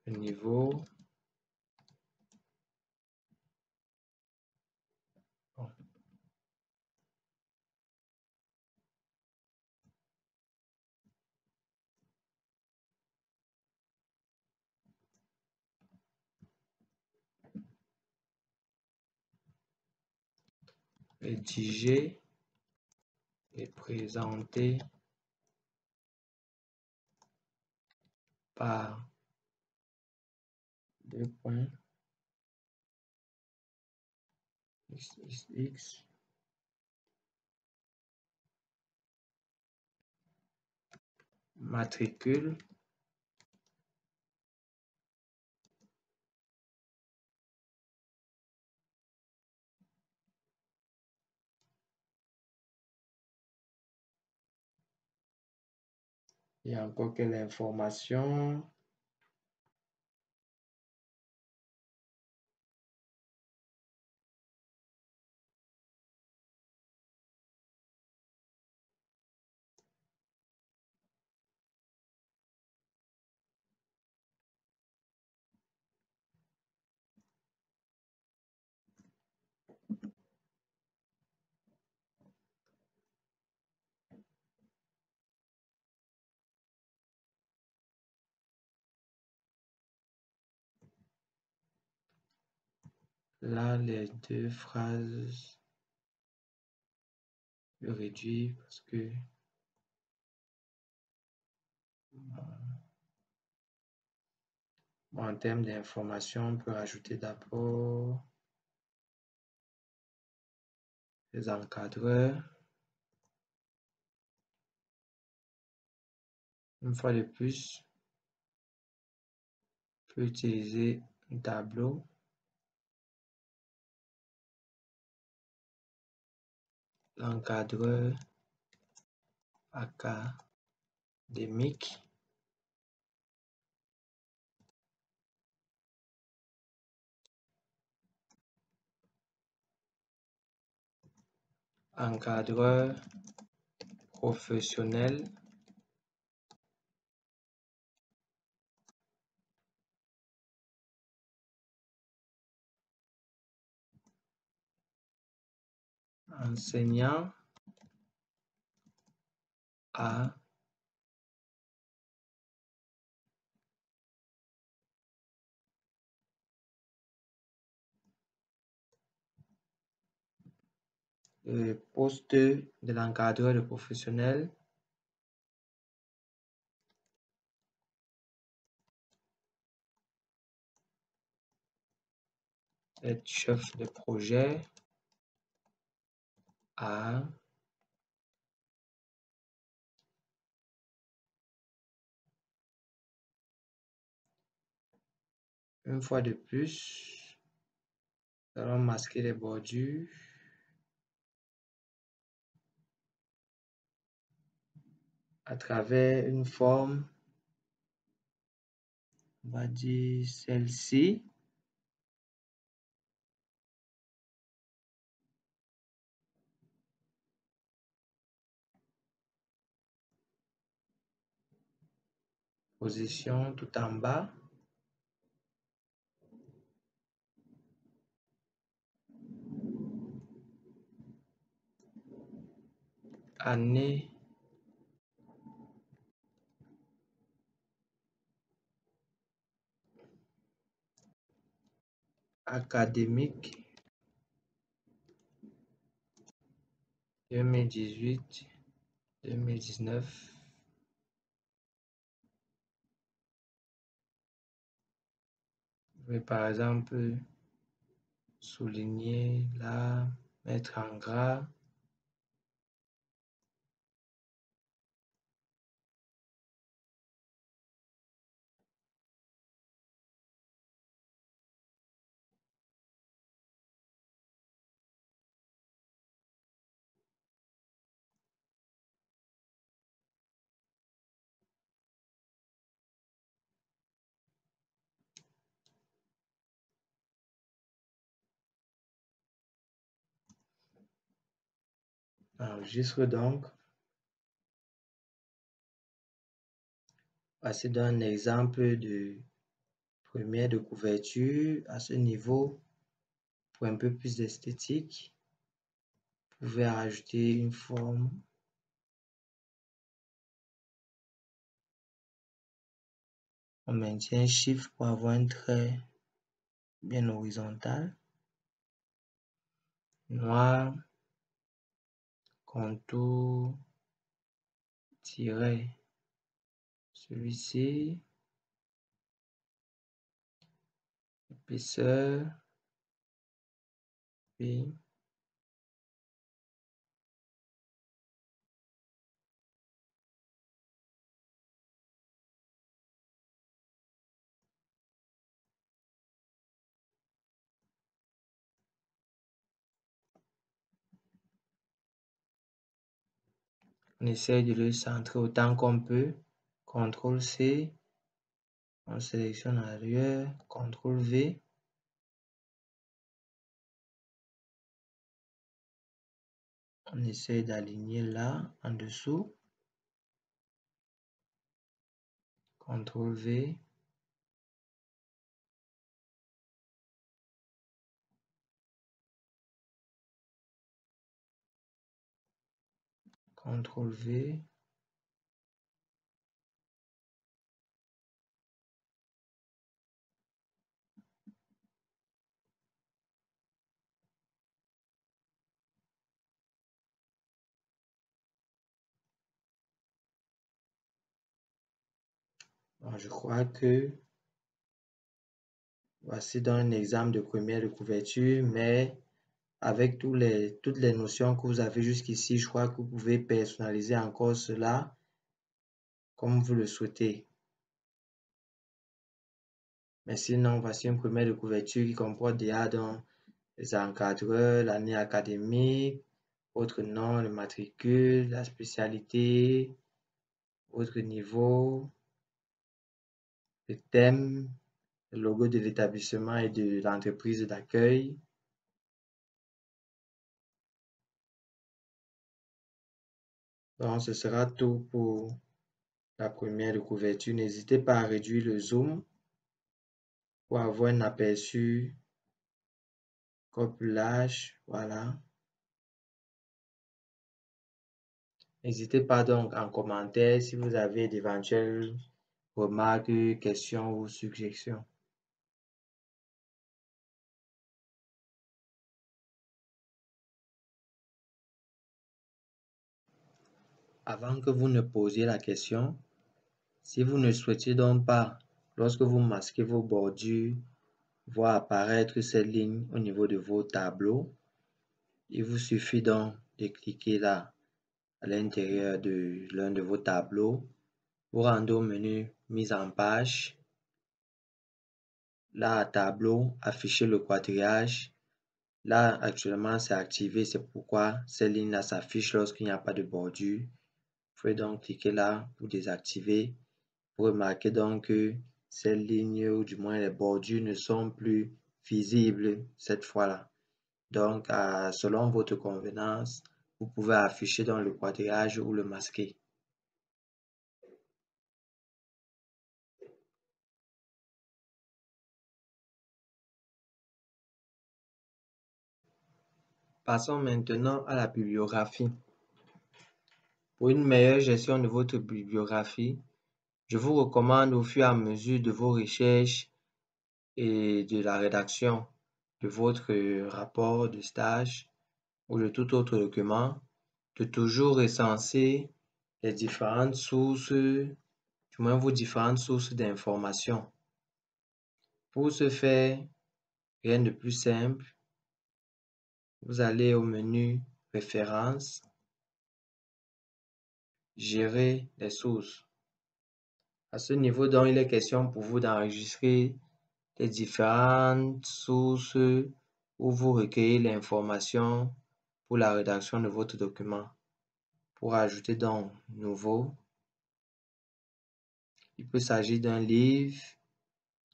Le niveau. Bon. rédigé et présenté par XXX matricule il y a encore quelle information là les deux phrases je réduis parce que en termes d'information, on peut rajouter d'abord les encadreurs. Une fois de plus, on peut utiliser un tableau. L'encadreur académique. Encadreur professionnel. Enseignant à le poste de l'encadreur de professionnel être chef de projet à une fois de plus, nous allons masquer les bordures à travers une forme, on va dire celle-ci. Position tout en bas. Année académique 2018-2019. Je vais par exemple souligner là, mettre en gras. Enregistre donc. Passer d'un exemple de première de couverture à ce niveau pour un peu plus d'esthétique. Vous pouvez rajouter une forme. On maintient un chiffre pour avoir un trait bien horizontal. Noir. contour tiret celui-ci, épaisseur, puis on essaie de le centrer autant qu'on peut. CTRL C, on sélectionne l'arrière, CTRL V. On essaie d'aligner là, en dessous. CTRL V. CTRL V. Bon, je crois que voici donc un exemple de première de couverture, mais avec toutes les notions que vous avez jusqu'ici, je crois que vous pouvez personnaliser encore cela comme vous le souhaitez. Mais sinon, voici une première de couverture qui comporte déjà donc les encadreurs, l'année académique, votre nom, le matricule, la spécialité, votre niveau, le thème, le logo de l'établissement et de l'entreprise d'accueil. Donc, ce sera tout pour la première de couverture. N'hésitez pas à réduire le zoom pour avoir un aperçu encore plus large. Voilà. N'hésitez pas donc en commentaire si vous avez d'éventuelles remarques, questions ou suggestions. Avant que vous ne posiez la question, si vous ne souhaitez donc pas, lorsque vous masquez vos bordures, voir apparaître cette ligne au niveau de vos tableaux, il vous suffit donc de cliquer là à l'intérieur de l'un de vos tableaux. Vous rendez au menu mise en page. Là, à tableau, afficher le quadrillage. Là, actuellement, c'est activé. C'est pourquoi cette ligne-là s'affiche lorsqu'il n'y a pas de bordure. Vous pouvez donc cliquer là pour désactiver. Vous remarquez donc que ces lignes, ou du moins les bordures, ne sont plus visibles cette fois-là. Donc, selon votre convenance, vous pouvez afficher dans le quadrillage ou le masquer. Passons maintenant à la bibliographie. Pour une meilleure gestion de votre bibliographie, je vous recommande au fur et à mesure de vos recherches et de la rédaction de votre rapport de stage ou de tout autre document, de toujours recenser les différentes sources, du moins vos différentes sources d'informations. Pour ce faire, rien de plus simple, vous allez au menu Références, Gérer les sources. À ce niveau, donc, il est question pour vous d'enregistrer les différentes sources où vous recueillez l'information pour la rédaction de votre document. Pour ajouter donc nouveau, il peut s'agir d'un livre,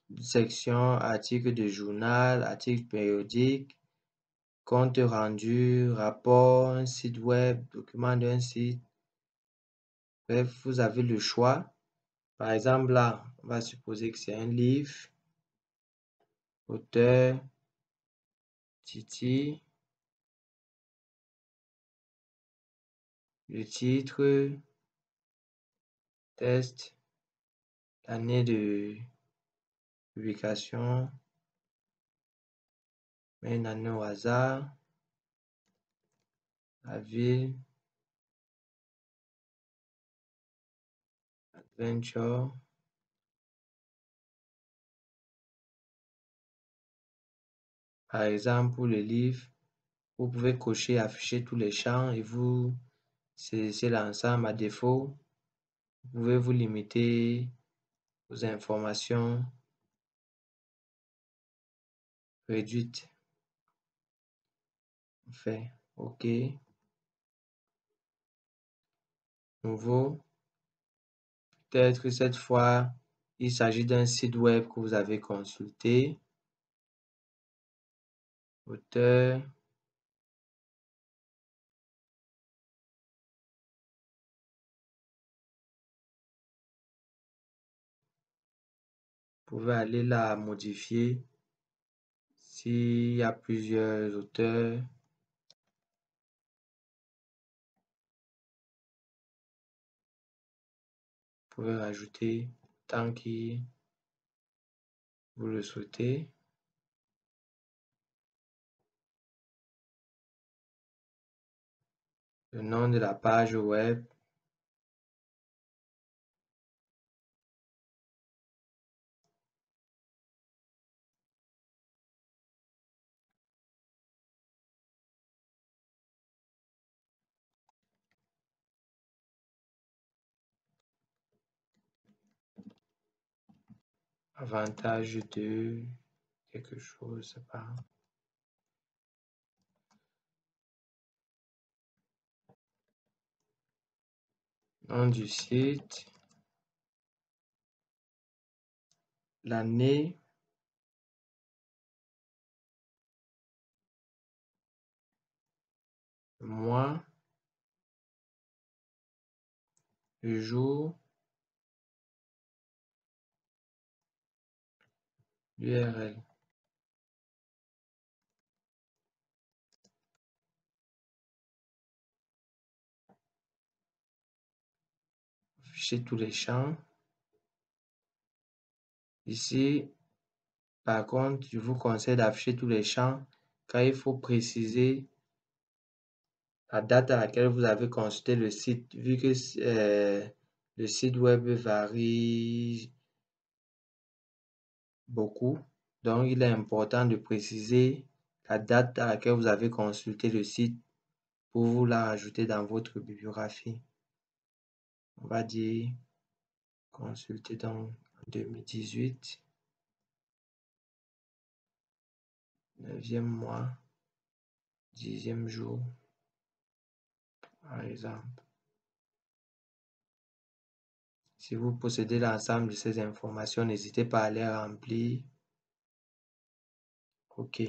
d'une section article de journal, article périodique, compte rendu, rapport, un site web, document d'un site. Bref, vous avez le choix. Par exemple, là, on va supposer que c'est un livre, auteur, Titi, le titre, test, l'année de publication, une année au hasard, la ville, Venture. Par exemple, pour le livre, vous pouvez cocher, afficher tous les champs et vous saisissez l'ensemble. À défaut, vous pouvez vous limiter aux informations réduites. On fait OK. Nouveau. Peut-être que cette fois, il s'agit d'un site web que vous avez consulté. Auteur. Vous pouvez aller là modifier s'il y a plusieurs auteurs. Vous pouvez rajouter tant que vous le souhaitez. Le nom de la page web. Avantage de quelque chose, c'est pas. Nom du site. L'année. Le mois. Le jour. L'URL. Afficher tous les champs. Ici, par contre, je vous conseille d'afficher tous les champs car il faut préciser la date à laquelle vous avez consulté le site, vu que le site web varie beaucoup. Donc, il est important de préciser la date à laquelle vous avez consulté le site pour vous la rajouter dans votre bibliographie. On va dire consulter donc en 2018, 9e mois, 10e jour, par exemple. Si vous possédez l'ensemble de ces informations, n'hésitez pas à les remplir. OK.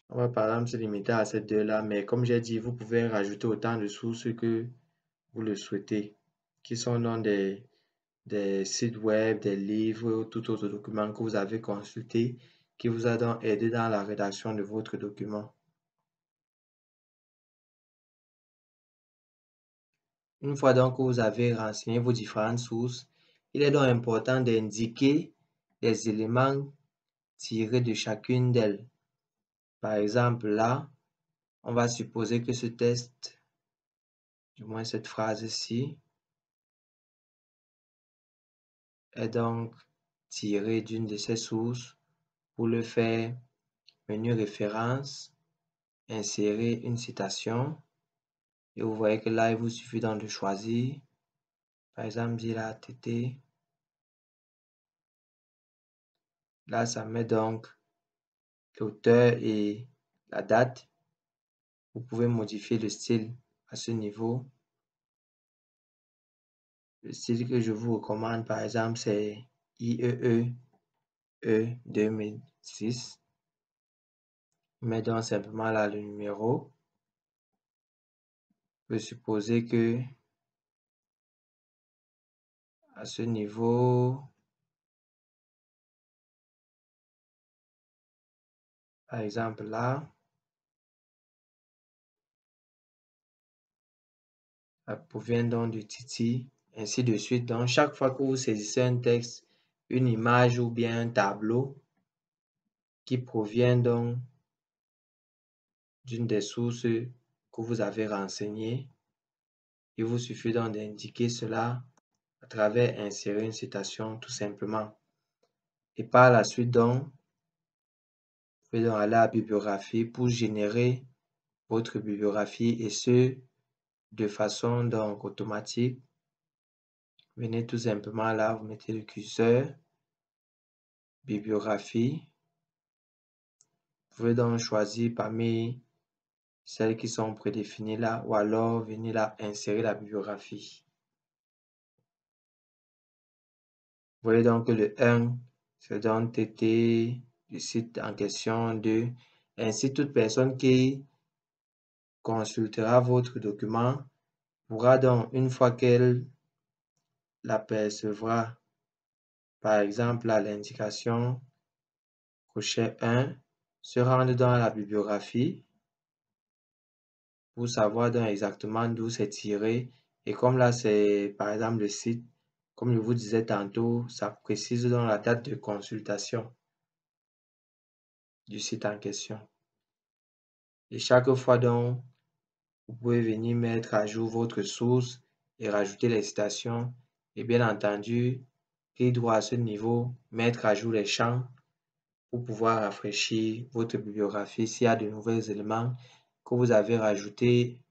On va par exemple se limiter à ces deux-là, mais comme j'ai dit, vous pouvez rajouter autant de sources que vous le souhaitez, qui sont dans des sites web, des livres ou tout autre document que vous avez consulté, qui vous a donc aidé dans la rédaction de votre document. Une fois donc que vous avez renseigné vos différentes sources, il est donc important d'indiquer les éléments tirés de chacune d'elles. Par exemple, là, on va supposer que ce test, du moins cette phrase-ci, est donc tirée d'une de ces sources. Pour le faire, menu référence, insérer une citation. Et vous voyez que là, il vous suffit donc de choisir. Par exemple, dire la TT. Là, ça met donc l'auteur et la date. Vous pouvez modifier le style à ce niveau. Le style que je vous recommande, par exemple, c'est IEEE 2006. Mets donc simplement là le numéro. Je peux supposer que à ce niveau, par exemple là, ça provient donc du Titi, ainsi de suite. Donc, chaque fois que vous saisissez un texte, une image ou bien un tableau qui provient donc d'une des sources que vous avez renseignées, il vous suffit donc d'indiquer cela à travers insérer une citation tout simplement. Et par la suite, donc, vous pouvez donc aller à la bibliographie pour générer votre bibliographie et ce, de façon donc automatique. Venez tout simplement là, vous mettez le curseur, bibliographie. Vous pouvez donc choisir parmi celles qui sont prédéfinies là ou alors venir là, insérer la bibliographie. Vous voyez donc que le 1, c'est donc TT du site en question, 2. Ainsi, toute personne qui consultera votre document pourra donc, une fois qu'elle l'apercevra, par exemple à l'indication crochet 1, se rendre dans la bibliographie pour savoir donc exactement d'où c'est tiré. Et comme là, c'est par exemple le site, comme je vous disais tantôt, ça précise dans la date de consultation du site en question. Et chaque fois donc, vous pouvez venir mettre à jour votre source et rajouter les citations. Et bien entendu, il doit à ce niveau mettre à jour les champs pour pouvoir rafraîchir votre bibliographie s'il y a de nouveaux éléments que vous avez rajoutés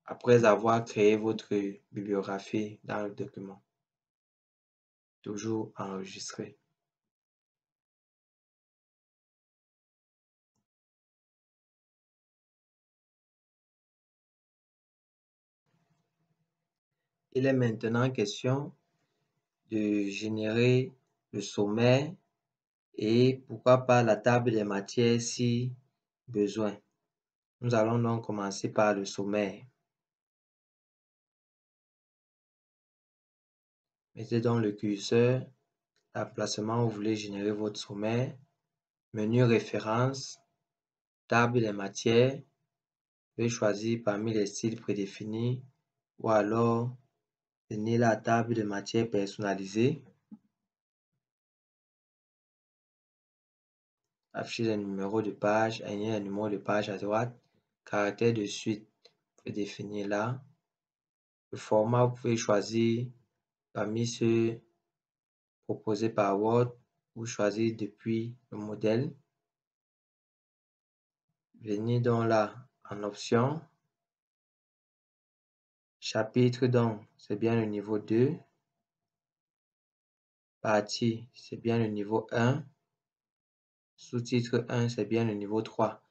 après avoir créé votre bibliographie dans le document. Toujours enregistré. Il est maintenant question de générer le sommaire et pourquoi pas la table des matières si besoin. Nous allons donc commencer par le sommaire. Mettez donc le curseur, l'emplacement où vous voulez générer votre sommaire, menu référence, table des matières. Vous pouvez choisir parmi les styles prédéfinis ou alors venir la table de matières personnalisée. Afficher les numéros de page, aligner les numéros de page à droite, caractère de suite prédéfini là. Le format, vous pouvez choisir parmi ceux proposés par Word ou choisir depuis le modèle. Venez donc là en option. Chapitre donc, c'est bien le niveau 2. Partie, c'est bien le niveau 1. Sous-titre 1, c'est bien le niveau 3.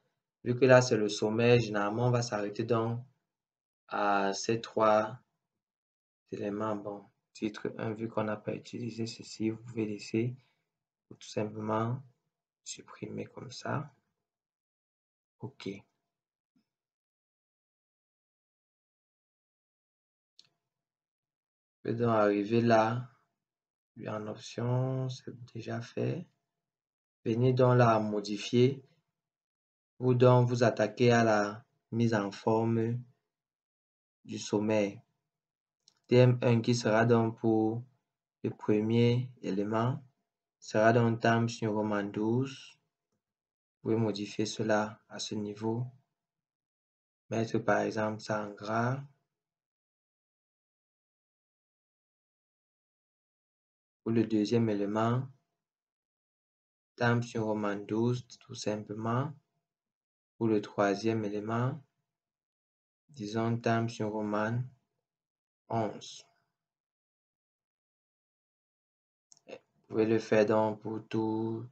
Vu que là, c'est le sommaire, généralement, on va s'arrêter donc à ces 3 éléments. Bon, titre 1, vu qu'on n'a pas utilisé ceci, vous pouvez laisser ou tout simplement supprimer comme ça. OK. Vous pouvez donc arriver là, puis en option, c'est déjà fait. Venez donc là à modifier ou donc vous attaquer à la mise en forme du sommaire. TM1 qui sera donc pour le premier élément sera donc Times New Roman 12. Vous pouvez modifier cela à ce niveau. Mettre par exemple ça en gras. Pour le deuxième élément, Times New Roman 12 tout simplement. Pour le troisième élément, disons Times New Roman 11. Vous pouvez le faire donc pour tous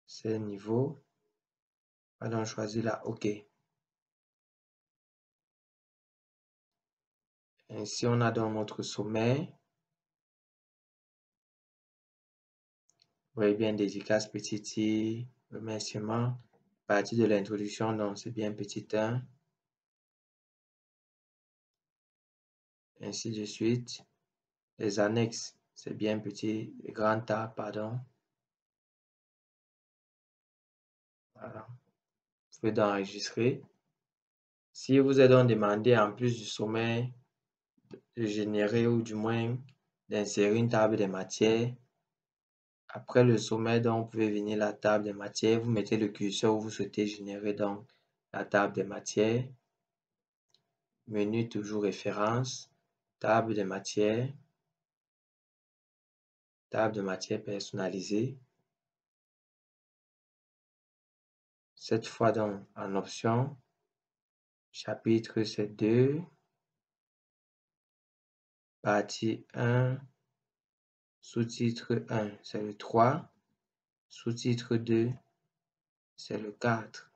ces niveaux. On va donc choisir là OK. Ainsi, on a donc notre sommaire. Vous voyez bien dédicace petit I, remerciement. Partie de l'introduction, donc c'est bien petit 1. Ainsi de suite. Les annexes, c'est bien petit, grand A, pardon. Voilà. Vous pouvez donc enregistrer. Si vous êtes donc demandé en plus du sommaire de générer ou du moins d'insérer une table des matières, après le sommaire, donc, vous pouvez venir la table des matières, vous mettez le curseur où vous souhaitez générer donc la table des matières. Menu toujours référence. table de matière, table de matière personnalisée. Cette fois donc en option, chapitre c'est 2, partie 1, sous-titre 1 c'est le 3, sous-titre 2 c'est le 4.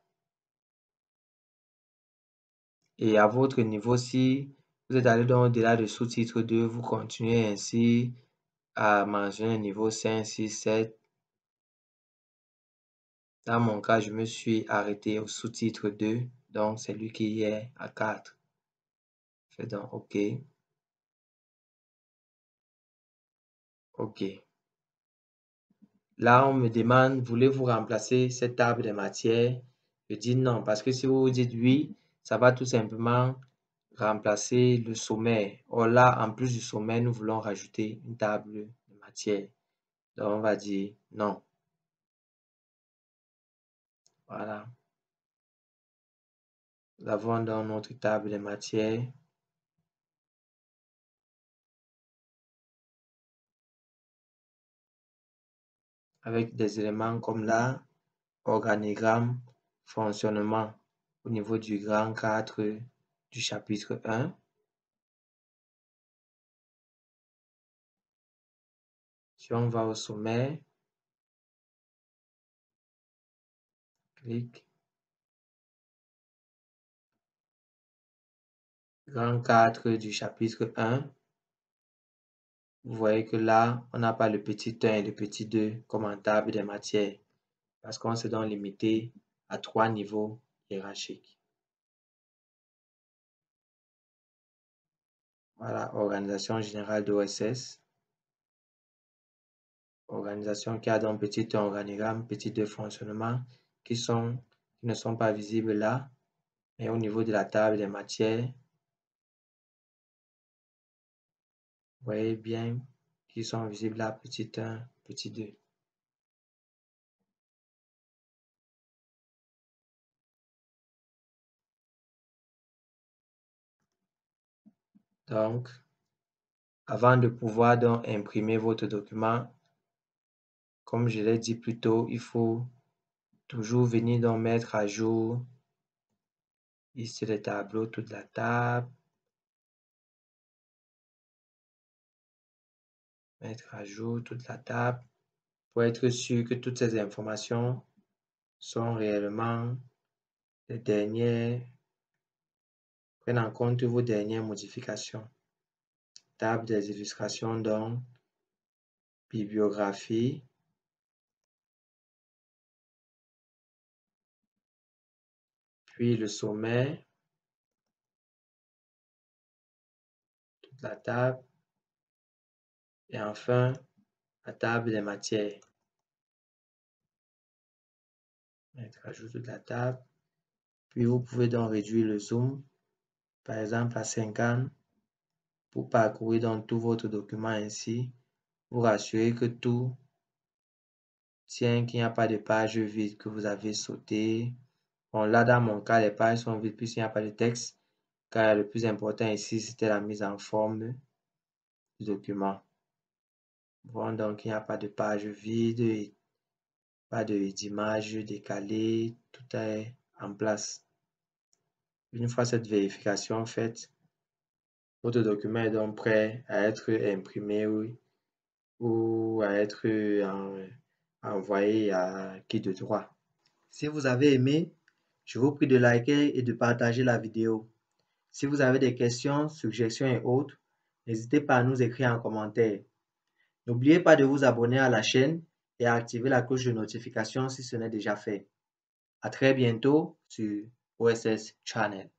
Et à votre niveau, si vous êtes allé donc au-delà de sous-titre 2, vous continuez ainsi à mentionner niveau 5, 6, 7. Dans mon cas, je me suis arrêté au sous-titre 2, donc c'est lui qui est à 4. Fais donc OK. OK. Là, on me demande, voulez-vous remplacer cette table de matière? Je dis non, parce que si vous dites oui, ça va tout simplement remplacer le sommaire. Or là, en plus du sommaire, nous voulons rajouter une table de matière. Donc, on va dire non. Voilà. Nous avons dans notre table de matière avec des éléments comme là, organigramme, fonctionnement au niveau du grand 4 du chapitre 1. Si on va au sommaire, clic, grand 4 du chapitre 1, vous voyez que là, on n'a pas le petit 1 et le petit 2 comme en table des matières, parce qu'on s'est donc limité à 3 niveaux hiérarchiques. Voilà, organisation générale d'OSS. Organisation qui a donc petit 1 organigramme, petit 2 fonctionnement, qui ne sont pas visibles là, mais au niveau de la table des matières, vous voyez bien qu'ils sont visibles là, petit 1, petit 2. Donc, avant de pouvoir donc imprimer votre document, comme je l'ai dit plus tôt, il faut toujours venir donc mettre à jour ici le tableau, toute la table. Mettre à jour toute la table pour être sûr que toutes ces informations sont réellement les dernières, prennent en compte vos dernières modifications. Table des illustrations donc, bibliographie, puis le sommaire, toute la table, et enfin la table des matières. Mettre à jour toute la table, puis vous pouvez donc réduire le zoom, par exemple à 50, pour parcourir donc tout votre document ainsi, vous rassurer que tout tient, qu'il n'y a pas de page vide que vous avez sauté. Bon, là, dans mon cas, les pages sont vides puisqu'il n'y a pas de texte, car le plus important ici, c'était la mise en forme du document. Bon, donc il n'y a pas de page vide, et pas d'image décalée, tout est en place. Une fois cette vérification faite, votre document est donc prêt à être imprimé ou à être envoyé à qui de droit. Si vous avez aimé, je vous prie de liker et de partager la vidéo. Si vous avez des questions, suggestions et autres, n'hésitez pas à nous écrire en commentaire. N'oubliez pas de vous abonner à la chaîne et à activer la cloche de notification si ce n'est déjà fait. À très bientôt sur OSS Channel.